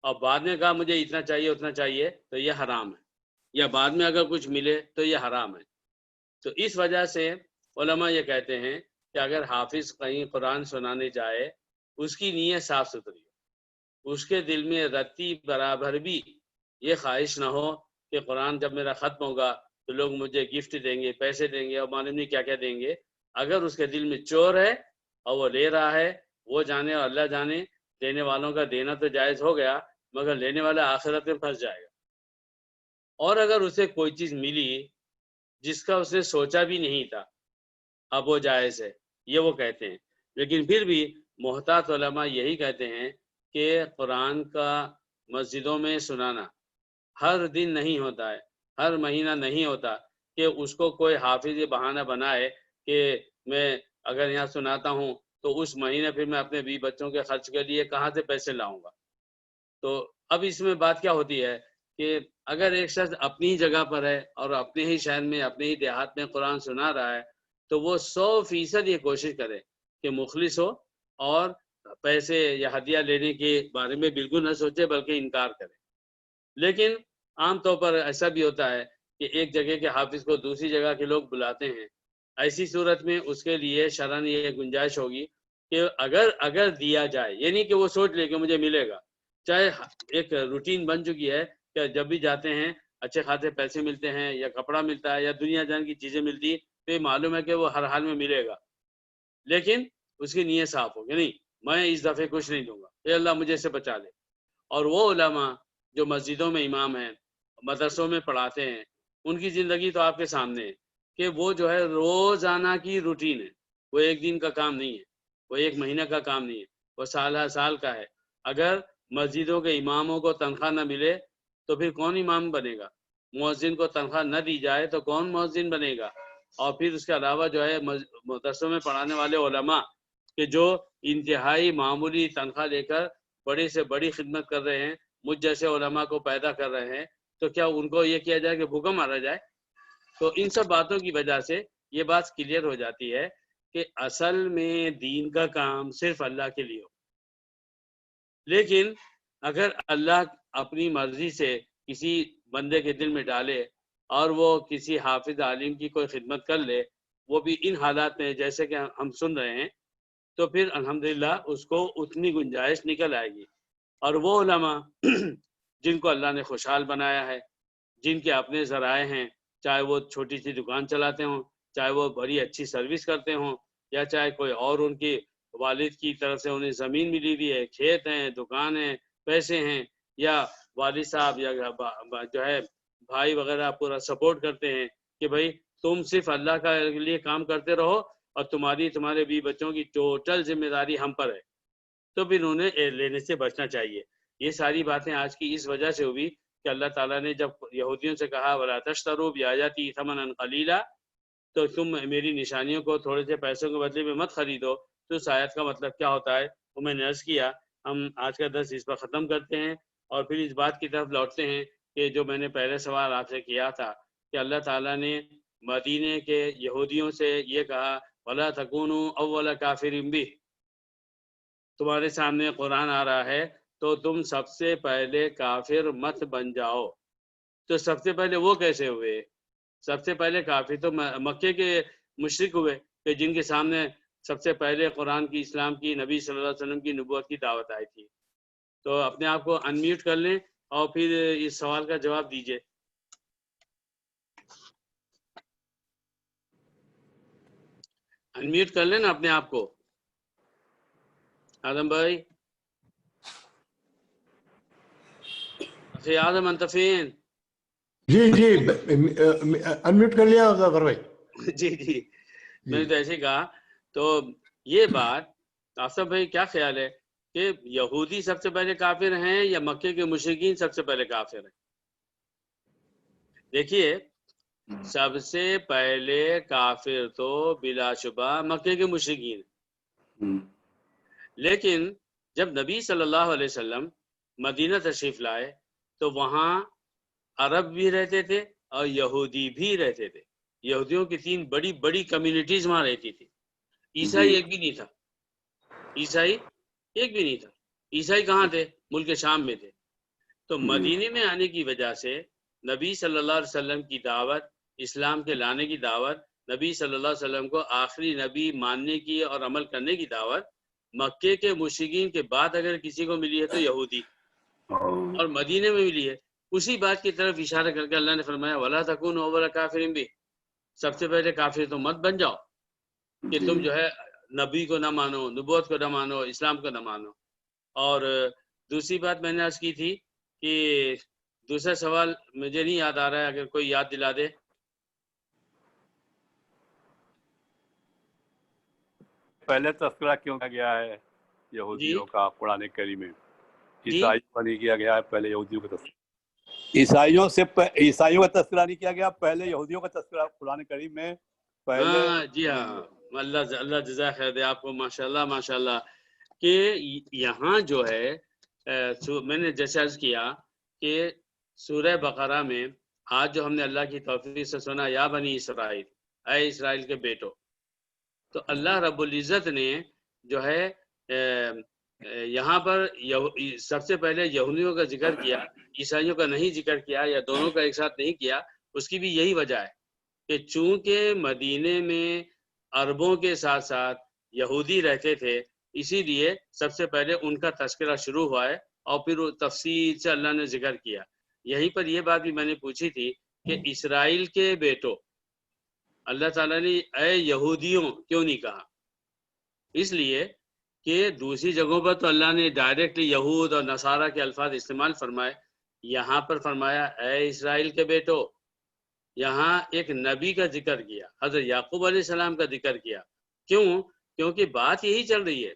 اور بعد میں کہا مجھے اتنا چاہیے اتنا چاہیے، تو یہ حرام ہے، یا بعد میں اگر کچھ ملے تو یہ حرام ہے. تو اس وجہ سے علماء یہ کہتے ہیں کہ اگر حافظ کہیں قرآن سنانے جائے، اس کی نیت صاف ستھری ہو، اس کے دل میں رتی برابر بھی یہ خواہش نہ ہو کہ قرآن جب میرا ختم ہوگا تو لوگ مجھے گفٹ دیں گے، پیسے دیں گے اور معلوم نہیں کیا کیا دیں گے. اگر اس کے دل میں چور ہے اور وہ لے رہا ہے، وہ جانے اور اللہ جانے، دینے والوں کا دینا تو جائز ہو گیا مگر لینے والا آخرت میں پھنس جائے گا. اور اگر اسے کوئی چیز ملی جس کا اس نے سوچا بھی نہیں تھا، اب وہ جائز ہے، یہ وہ کہتے ہیں. لیکن پھر بھی محتاط علماء یہی کہتے ہیں کہ قرآن کا مسجدوں میں سنانا ہر دن نہیں ہوتا ہے، ہر مہینہ نہیں ہوتا کہ اس کو کوئی حافظ یہ بہانہ بنائے کہ میں اگر یہاں سناتا ہوں تو اس مہینے پھر میں اپنے 20 بچوں کے خرچ کے لیے کہاں سے پیسے لاؤں گا. تو اب اس میں بات کیا ہوتی ہے کہ اگر ایک شخص اپنی ہی جگہ پر ہے اور اپنے ہی شہر میں، اپنے ہی دیہات میں قرآن سنا رہا ہے تو وہ 100% یہ کوشش کرے کہ مخلص ہو اور پیسے یا ہدیہ لینے کے بارے میں بالکل نہ سوچے بلکہ انکار کرے. لیکن عام طور پر ایسا بھی ہوتا ہے کہ ایک جگہ کے حافظ کو دوسری جگہ کے لوگ بلاتے ہیں، ایسی صورت میں اس کے لیے شرعاً یہ گنجائش ہوگی کہ اگر دیا جائے، یہ نہیں کہ وہ سوچ لے کہ مجھے ملے گا، چاہے ایک روٹین بن چکی ہے کہ جب بھی جاتے ہیں اچھے خاصے پیسے ملتے ہیں یا کپڑا ملتا ہے یا دنیا جان کی چیزیں ملتی، تو یہ معلوم ہے کہ وہ ہر حال میں ملے گا، لیکن اس کی نیت صاف ہوگی، نہیں میں اس دفعے کچھ نہیں دوں گا، اے اللہ مجھے سے بچا لے. اور وہ علماء جو مسجدوں میں امام ہیں، مدرسوں میں پڑھاتے ہیں، ان کی زندگی تو آپ کے سامنے ہے کہ وہ جو ہے روزانہ کی روٹین ہے، وہ ایک دن کا کام نہیں ہے، وہ ایک مہینہ کا کام نہیں ہے، وہ سال سال کا ہے. اگر مسجدوں کے اماموں کو تنخواہ نہ ملے تو پھر کون امام بنے گا؟ مؤذن کو تنخواہ نہ دی جائے تو کون مؤذن بنے گا؟ اور پھر اس کے علاوہ جو ہے مدرسوں میں پڑھانے والے علماء کہ جو انتہائی معمولی تنخواہ لے کر بڑی سے بڑی خدمت کر رہے ہیں، مجھ جیسے علماء کو پیدا کر رہے ہیں، تو کیا ان کو یہ کیا جائے کہ بھوکا مارا جائے؟ تو ان سب باتوں کی وجہ سے یہ بات کلیئر ہو جاتی ہے کہ اصل میں دین کا کام صرف اللہ کے لیے ہو. لیکن اگر اللہ اپنی مرضی سے کسی بندے کے دل میں ڈالے اور وہ کسی حافظ عالم کی کوئی خدمت کر لے، وہ بھی ان حالات میں جیسے کہ ہم سن رہے ہیں، تو پھر الحمدللہ اس کو اتنی گنجائش نکل آئے گی. اور وہ علماء جن کو اللہ نے خوشحال بنایا ہے، جن کے اپنے ذرائع ہیں، چاہے وہ چھوٹی سی دکان چلاتے ہوں، چاہے وہ بڑی اچھی سروس کرتے ہوں، یا چاہے کوئی اور ان کی والد کی طرف سے انہیں زمین ملی ہوئی ہے، کھیت ہیں، دکان ہیں، پیسے ہیں، یا والد صاحب یا جو ہے بھائی وغیرہ پورا سپورٹ کرتے ہیں کہ بھائی تم صرف اللہ کا لیے کام کرتے رہو اور تمہارے بھی بچوں کی ٹوٹل ذمہ داری ہم پر ہے، تو پھر انہیں لینے سے بچنا چاہیے۔ یہ ساری باتیں آج کی اس وجہ سے ہوئی کہ اللہ تعالیٰ نے جب یہودیوں سے کہا وَلَا تَشْتَرُوا بِآيَاتِي ثَمَنًا قَلِيلًا، تو تم میری نشانیوں کو تھوڑے سے پیسوں کے بدلے میں مت خریدو، تو اس آیت کا مطلب کیا ہوتا ہے وہ میں نے عرض کیا۔ ہم آج کا درس اس پر ختم کرتے ہیں اور پھر اس بات کی طرف لوٹتے ہیں کہ جو میں نے پہلے سوال آپ سے کیا تھا کہ اللہ تعالیٰ نے مدینے کے یہودیوں سے یہ کہا وَلَا تَكُونُوا أَوَّلَ كَافِرٍ بِهِ، تمہارے سامنے قرآن آ رہا ہے تو تم سب سے پہلے کافر مت بن جاؤ۔ تو سب سے پہلے وہ کیسے ہوئے؟ سب سے پہلے کافر تو مکے کے مشرک ہوئے کہ جن کے سامنے سب سے پہلے قرآن کی، اسلام کی، نبی صلی اللہ علیہ وسلم کی نبوت کی دعوت آئی تھی۔ تو اپنے آپ کو انمیوٹ کر لیں اور پھر اس سوال کا جواب دیجئے۔ انمیوٹ کر لیں نا اپنے آپ کو۔ آدم بھائی، اخی آدم انت فین؟ جی انمیوٹ کر لیا غر بھائی۔ جی میں نے تو ایسے کہا۔ تو یہ بات آصف بھائی کیا خیال ہے کہ یہودی سب سے پہلے کافر ہیں یا مکے کے مشرکین سب سے پہلے کافر ہیں؟ دیکھیے، سب سے پہلے کافر تو بلا شبہ مکے کے مشرکین، لیکن جب نبی صلی اللہ علیہ وسلم مدینہ تشریف لائے تو وہاں عرب بھی رہتے تھے اور یہودی بھی رہتے تھے۔ یہودیوں کی 3 بڑی بڑی کمیونٹیز وہاں رہتی تھی۔ عیسائی ایک بھی نہیں تھا، عیسائی ایک بھی نہیں تھا۔ عیسائی کہاں تھے؟ ملک شام میں تھے۔ تو مدینے میں آنے کی وجہ سے نبی صلی اللہ علیہ وسلم کی دعوت، اسلام کے لانے کی دعوت، نبی صلی اللہ علیہ وسلم کو آخری نبی ماننے کی اور عمل کرنے کی دعوت مکے کے مشرکین کے بعد اگر کسی کو ملی ہے تو یہودی، اور مدینے میں ملی ہے۔ اسی بات کی طرف اشارہ کر کے اللہ نے فرمایا وَلَا تَكُونُوا أَوَّلَ كَافِرٍ بِهِ، سب سے پہلے کافر تو مت بن جاؤ کہ تم جو ہے نبی کو نہ مانو، نبوت کو نہ مانو، اسلام کو نہ مانو۔ اور دوسری بات میں نے عرض کی تھی کہ دوسرا سوال مجھے نہیں یاد آ رہا ہے، اگر کوئی یاد دلا دے۔ پہلے تذکرہ کیوں کیا گیا ہے یہودیوں کا قرآن کریم میں؟ عیسائیوں کا نہیں کیا گیا ہے، پہلے یہودیوں کا تذکرہ۔ عیسائیوں کا تذکرہ نہیں کیا گیا، پہلے یہودیوں کا تذکرہ قرآن کریم میں پہلے۔ جی ہاں، اللہ جزائے خیر دے آپ کو، ماشاءاللہ ماشاءاللہ۔ کہ یہاں جو ہے میں نے جیسے عرض کیا کہ سورہ بقرہ میں آج جو ہم نے اللہ کی توفیق سے سنا یا بنی اسرائیل، اے اسرائیل کے بیٹو، تو اللہ رب العزت نے جو ہے یہاں پر سب سے پہلے یہودیوں کا ذکر کیا، عیسائیوں کا نہیں ذکر کیا یا دونوں کا ایک ساتھ نہیں کیا۔ اس کی بھی یہی وجہ ہے کہ چونکہ مدینے میں عربوں کے ساتھ ساتھ یہودی رہتے تھے، اسی لیے سب سے پہلے ان کا تذکرہ شروع ہوا ہے اور پھر تفصیل سے اللہ نے ذکر کیا۔ یہیں پر یہ بات بھی میں نے پوچھی تھی کہ اسرائیل کے بیٹو، اللہ تعالیٰ نے اے یہودیوں کیوں نہیں کہا؟ اس لیے کہ دوسری جگہوں پر تو اللہ نے ڈائریکٹلی یہود اور نصارہ کے الفاظ استعمال فرمائے، یہاں پر فرمایا اے اسرائیل کے بیٹو۔ یہاں ایک نبی کا ذکر کیا، حضرت یعقوب علیہ السلام کا ذکر کیا۔ کیوں؟ کیونکہ بات یہی چل رہی ہے۔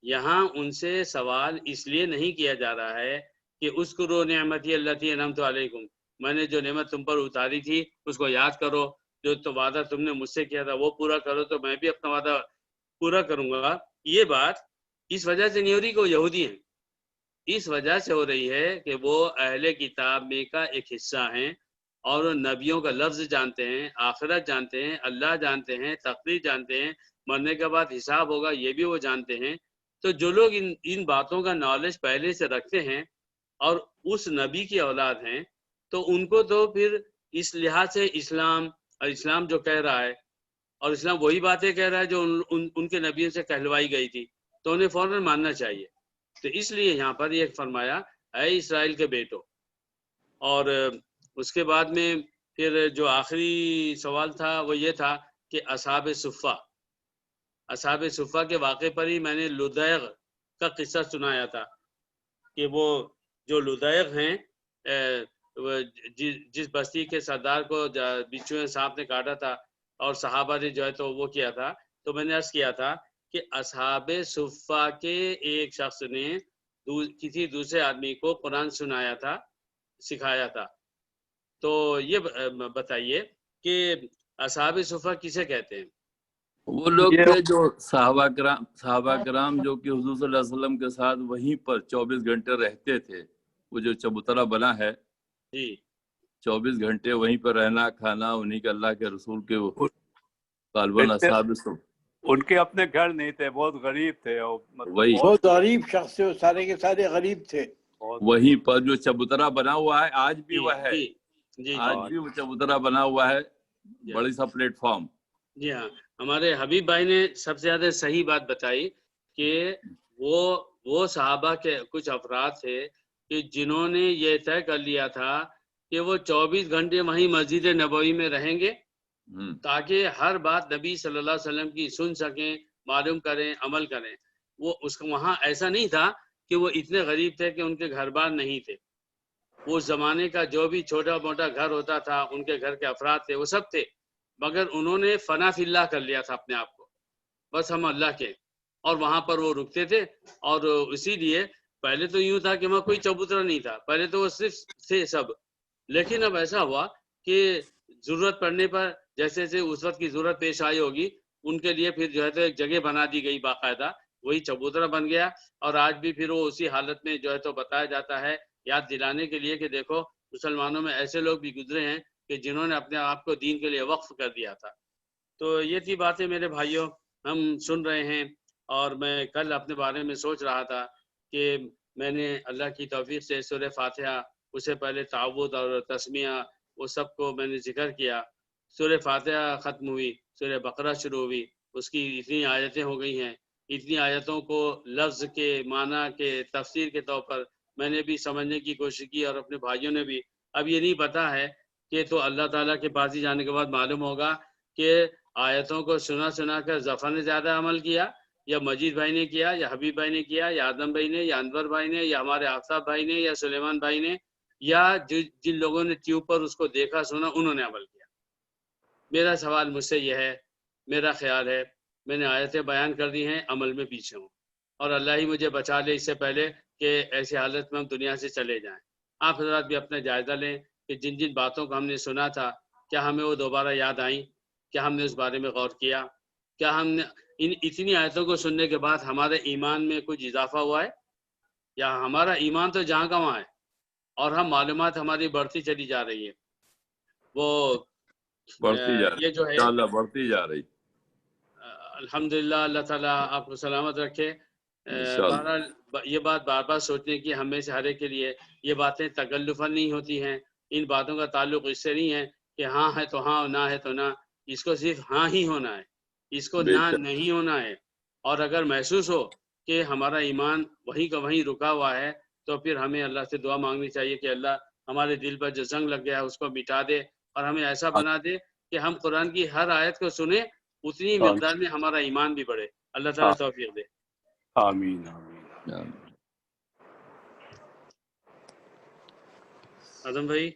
یہاں ان سے سوال اس لیے نہیں کیا جا رہا ہے کہ اذکروا نعمتی التی انعمت علیکم، میں نے جو نعمت تم پر اتاری تھی اس کو یاد کرو، جو تو وعدہ تم نے مجھ سے کیا تھا وہ پورا کرو تو میں بھی اپنا وعدہ پورا کروں گا۔ یہ بات اس وجہ سے نہیں ہو رہی کہ وہ یہودی ہیں، اس وجہ سے ہو رہی ہے کہ وہ اہل کتاب میں کا ایک حصہ ہیں اور نبیوں کا لفظ جانتے ہیں، آخرت جانتے ہیں، اللہ جانتے ہیں، تقدیر جانتے ہیں، مرنے کے بعد حساب ہوگا یہ بھی وہ جانتے ہیں۔ تو جو لوگ ان باتوں کا نالج پہلے سے رکھتے ہیں اور اس نبی کی اولاد ہیں، تو ان کو تو پھر اس لحاظ سے اسلام جو کہہ رہا ہے، اور اسلام وہی باتیں کہہ رہا ہے جو ان کے نبیوں سے کہلوائی گئی تھی، تو انہیں فوراً ماننا چاہیے۔ تو اس لیے یہاں پر یہ فرمایا اے اسرائیل کے بیٹو. اور اس کے بعد میں پھر جو آخری سوال تھا وہ یہ تھا کہ اصحاب صفہ کے واقعے پر ہی میں نے لدیغ کا قصہ سنایا تھا کہ وہ جو لدیغ ہیں جس بستی کے سردار کو بچھو سانپ نے کاٹا تھا اور صحابہ نے جو ہے تو وہ کیا تھا. تو میں نے عرض کیا تھا کہ اصحاب صفہ کے ایک شخص نے کسی دوسرے آدمی کو قرآن سنایا تھا، سکھایا تھا. تو یہ بتائیے کہ اصحاب صفہ کسے کہتے ہیں؟ وہ لوگ تھے جو صحابہ کرام جو کہ حضور صلی اللہ علیہ وسلم کے ساتھ وہیں پر 24 گھنٹے رہتے تھے. وہ جو چبوترا بنا ہے جی 24 گھنٹے وہیں پر رہنا کھانا انہیں کے اللہ کے رسول کے غالباً اصحاب ان کے اپنے گھر نہیں تھے، بہت غریب تھے. وہی بہت غریب شخص تھے، سارے کے سارے غریب تھے. وہیں پر جو چبوترا بنا ہوا ہے آج بھی وہ ہے. جی آج بھی وہ چبوترا بنا ہوا ہے، بڑی سا پلیٹ فارم. جی ہاں، ہمارے حبیب بھائی نے سب سے زیادہ صحیح بات بتائی کہ وہ صحابہ کے کچھ افراد تھے کہ جنہوں نے یہ طے کر لیا تھا کہ وہ 24 گھنٹے وہیں مسجد نبوی میں رہیں گے تاکہ ہر بات نبی صلی اللہ علیہ وسلم کی سن سکیں، معلوم کریں، عمل کریں. وہ اس کو وہاں ایسا نہیں تھا کہ وہ اتنے غریب تھے کہ ان کے گھر بار نہیں تھے. وہ زمانے کا جو بھی چھوٹا موٹا گھر ہوتا تھا ان کے گھر کے افراد تھے، وہ سب تھے، مگر انہوں نے فنا فی اللہ کر لیا تھا اپنے آپ کو، بس ہم اللہ کے. اور وہاں پر وہ رکتے تھے. اور اسی لیے پہلے تو یوں تھا کہ وہاں کوئی چبوترا نہیں تھا، پہلے تو وہ صرف تھے سب. لیکن اب ایسا ہوا کہ ضرورت پڑنے پر جیسے جیسے اس وقت کی ضرورت پیش آئی ہوگی ان کے لیے پھر جو ہے تو ایک جگہ بنا دی گئی باقاعدہ، وہی چبوترا بن گیا. اور آج بھی پھر وہ اسی حالت میں جو ہے تو بتایا جاتا ہے یاد دلانے کے لیے کہ دیکھو مسلمانوں میں ایسے لوگ بھی گزرے ہیں کہ جنہوں نے اپنے آپ کو دین کے لیے وقف کر دیا تھا. تو یہ تھی باتیں میرے بھائیوں، ہم سن رہے ہیں. اور میں کل اپنے بارے میں سوچ رہا تھا کہ میں نے اللہ کی توفیق سے سورہ فاتحہ، اس سے پہلے تعوذ اور تسمیہ، وہ سب کو میں نے ذکر کیا. سورہ فاتحہ ختم ہوئی، سورہ بقرہ شروع ہوئی، اس کی اتنی آیتیں ہو گئی ہیں. اتنی آیتوں کو لفظ کے معنی کے تفسیر کے طور پر میں نے بھی سمجھنے کی کوشش کی اور اپنے بھائیوں نے بھی. اب یہ نہیں پتا ہے کہ تو اللہ تعالیٰ کے پاس ہی جانے کے بعد معلوم ہوگا کہ آیتوں کو سنا کر ظفر نے زیادہ عمل کیا یا مجید بھائی نے کیا یا حبیب بھائی نے کیا یا آدم بھائی نے یا انور بھائی نے یا ہمارے آفتاب بھائی نے یا سلیمان بھائی نے یا جن لوگوں نے ٹیوب پر اس کو دیکھا سنا انہوں نے عمل کیا. میرا سوال مجھ سے یہ ہے، میرا خیال ہے میں نے آیتیں بیان کر دی ہیں، عمل میں پیچھے ہوں، اور اللہ ہی مجھے بچا لے اس سے پہلے کہ ایسی حالت میں ہم دنیا سے چلے جائیں. آپ حضرات بھی اپنا جائزہ لیں کہ جن جن باتوں کو ہم نے سنا تھا کیا ہمیں وہ دوبارہ یاد آئیں، کیا ہم نے اس بارے میں غور کیا، کیا ہم نے ان اتنی آیتوں کو سننے کے بعد ہمارے ایمان میں کچھ اضافہ ہوا ہے، یا ہمارا ایمان تو جہاں کا وہاں ہے اور ہم معلومات ہماری بڑھتی چلی جا رہی ہے. وہ بڑھتی جا رہی یہ جو ہے انشاءاللہ بڑھتی جا رہی. الحمدللہ، اللہ تعالیٰ آپ کو سلامت رکھے. بہرحال یہ بات بار بار سوچنے کی ہم میں سے ہر ایک کے لیے، یہ باتیں تکلفاً نہیں ہوتی ہیں. ان باتوں کا تعلق اس سے نہیں ہے کہ ہاں ہے تو ہاں، نہ ہے تو نہ. اس کو صرف ہاں ہی ہونا ہے، اس کو نہ نہیں ہونا ہے. اور اگر محسوس ہو کہ ہمارا ایمان وہیں کا وہیں رکا ہوا ہے تو پھر ہمیں اللہ سے دعا مانگنی چاہیے کہ اللہ ہمارے دل پر جو زنگ لگ گیا ہے اس کو مٹا دے اور ہمیں ایسا بنا دے کہ ہم قرآن کی ہر آیت کو سنیں، اتنی مقدار میں ہمارا ایمان بھی بڑھے. اللہ تعالیٰ توفیق دے. آمین آمین. اعظم بھائی،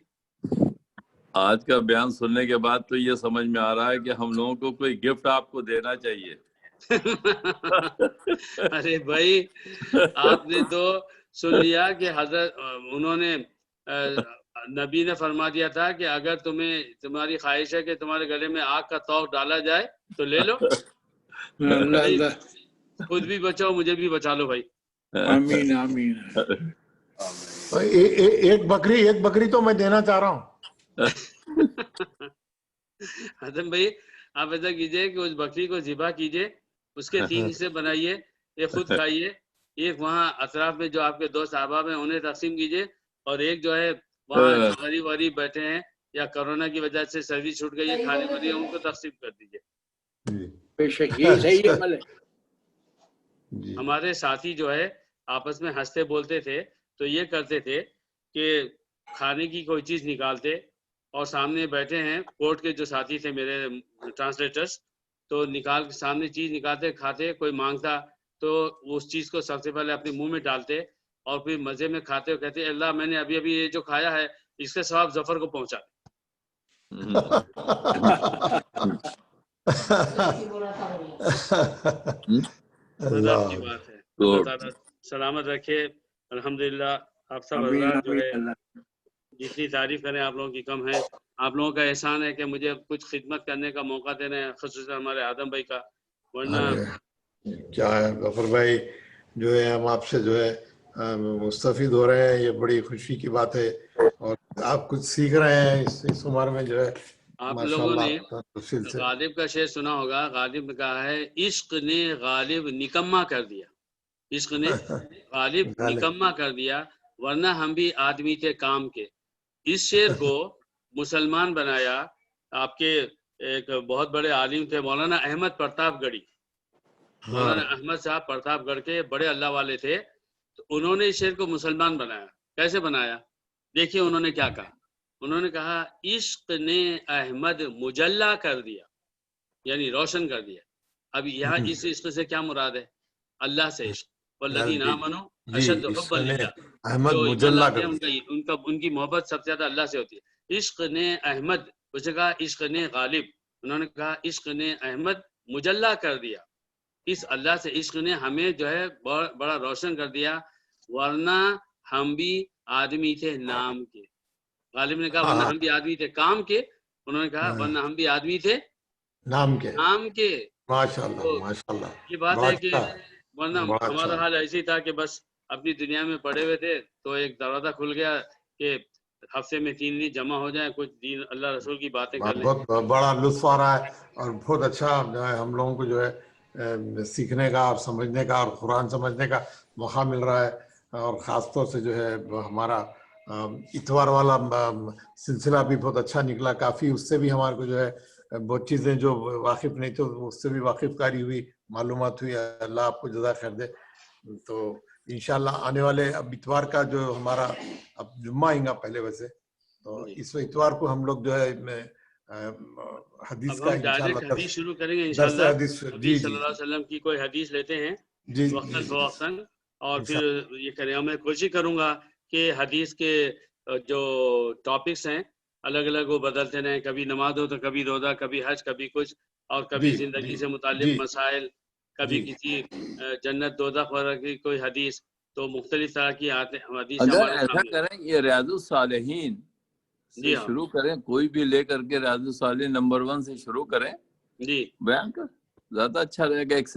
آج کا بیان سننے کے بعد تو یہ سمجھ میں آ رہا ہے کہ ہم لوگوں کو کوئی گفٹ آپ کو دینا چاہیے. ارے بھائی، آپ نے تو سن لیا کہ حضرت انہوں نے نبی نے فرما دیا تھا کہ اگر تمہاری خواہش ہے کہ تمہارے گلے میں آگ کا توق ڈالا جائے تو لے لو. خود بھی بچاؤ، مجھے بھی بچا لو بھائی. آمین آمین. ایک بکری تو میں دینا چاہ رہا ہوں. حسن بھائی، آپ ایسا کیجئے کہ اس بکری کو ذبح کیجئے، اس کے 3 حصے بنائیے، ایک خود کھائیے، ایک وہاں اطراف میں جو آپ کے دوست احباب ہیں انہیں تقسیم کیجئے، اور ایک جو ہے وہاں جو غریب بیٹھے ہیں یا کورونا کی وجہ سے سروس چھوٹ گئی ہے کھانے والی، ان کو تقسیم کر دیجئے. بے شک یہ صحیح عمل ہے. ہمارے ساتھی جو ہے آپس میں ہنستے بولتے تھے تو یہ کرتے تھے کہ کھانے کی کوئی چیز نکالتے اور سامنے بیٹھے ہیں کورٹ کے جو ساتھی تھے میرے ٹرانسلیٹرز، تو نکال کے سامنے چیز نکالتے کھاتے، کوئی مانگتا تو اس چیز کو سب سے پہلے اپنے منہ میں ڈالتے اور پھر مزے میں کھاتے اور کہتے اللہ میں نے ابھی ابھی یہ جو کھایا ہے اس کے ثواب ظفر کو پہنچا دے۔ مدد کی بات ہے۔ اللہ تعالیٰ سلامت رکھے۔ الحمدللہ آپ سب حضرات جو ہے جتنی تعریف کریں آپ لوگوں کی کم ہے۔ آپ لوگوں کا احسان ہے کہ مجھے کچھ خدمت کرنے کا موقع دے رہے ہیں، خصوصاً ہمارے آدم بھائی کا، ورنہ کیا ہے غفر بھائی جو ہے ہم آپ سے جو ہے مستفید ہو رہے ہیں، یہ بڑی خوشی کی بات ہے، اور آپ کچھ سیکھ رہے ہیں اس عمر میں جو ہے آپ لوگوں نے تفصیل سے۔ غالب کا شعر سنا ہوگا، غالب نے کہا ہے عشق نے غالب نکما کر دیا، عشق نے غالب نکما کر دیا ورنہ ہم بھی آدمی تھے کام کے۔ اس شعر کو مسلمان بنایا آپ کے ایک بہت بڑے عالم تھے مولانا احمد پرتاپ گڑھی، مولانا احمد صاحب پرتاپ گڑھ کے بڑے اللہ والے تھے، تو انہوں نے اس شعر کو مسلمان بنایا۔ کیسے بنایا؟ دیکھیے انہوں نے کیا کہا، انہوں نے کہا عشق نے احمد مجلا کر دیا، یعنی روشن کر دیا۔ اب یہاں اس عشق سے کیا مراد ہے؟ اللہ سے عشق، والذین آمنوا اشد حبا للہ، احمد جو ایمان مجلا لاتے کر ہیں ان کی محبت سب سے زیادہ اللہ سے ہوتی ہے۔ عشق نے احمد، اس نے کہا عشق نے غالب، انہوں نے کہا عشق نے احمد مجلا کر دیا، اس اللہ سے عشق نے ہمیں جو ہے بڑا روشن کر دیا، ورنہ ہم بھی آدمی تھے نام کے۔ غالب نے کہا ورنہ ہم بھی آدمی تھے کام کے، انہوں نے کہا ورنہ ہم بھی آدمی تھے نام کے۔ نام کے۔ ماشاءاللہ ماشاءاللہ، یہ بات ہے کہ ورنہ ہمارا حال ایسے ہی تھا کہ بس اپنی دنیا میں پڑے ہوئے تھے، تو ایک دروازہ کھل گیا کہ ہفتے میں 3 دن جمع ہو جائیں، کچھ دین اللہ رسول کی باتیں کر لیں۔ بہت بڑا لطف آ رہا ہے، اور بہت اچھا جو ہے ہم لوگوں کو جو ہے سیکھنے کا اور سمجھنے کا اور قرآن سمجھنے کا موقع مل رہا ہے، اور خاص طور سے جو ہے ہمارا اتوار والا سلسلہ بھی بہت اچھا نکلا، کافی اس سے بھی ہمارے کو جو ہے بہت چیزیں جو واقف نہیں تھے اس سے بھی واقف کاری ہوئی، معلومات ہوئی۔ اللہ آپ کو جزا خیر دے۔ تو انشاءاللہ آنے والے اب اتوار کا جو ہمارا اب جمعہ آئیں گا پہلے ویسے، تو اس اتوار کو ہم لوگ جو ہے حدیث کا ڈائریکٹ انشاءاللہ حدیث شروع کریں گے درس انشاءاللہ۔ حدیث نبی صلی اللہ علیہ وسلم کی کوئی حدیث لیتے ہیں جی وقتاً فوقتاً، اور پھر یہ کریں۔ میں کوشش کروں گا کہ حدیث کے جو ٹاپکس ہیں الگ الگ وہ بدلتے رہیں، کبھی نماز ہو تو کبھی روزہ، کبھی حج، کبھی کچھ، اور کبھی زندگی سے متعلق مسائل، کبھی کسی جنت دوزخ وغیرہ کی کوئی حدیث، تو مختلف طرح کی حدیث اگر ہمارے ایسا سامنے۔ کریں یہ ریاض الصالحین سے جی ہاں شروع کریں، کوئی بھی لے کر کے ریاض الصالحین نمبر 1 سے شروع کریں، جی بیان کر زیادہ اچھا رہے گا۔ ایک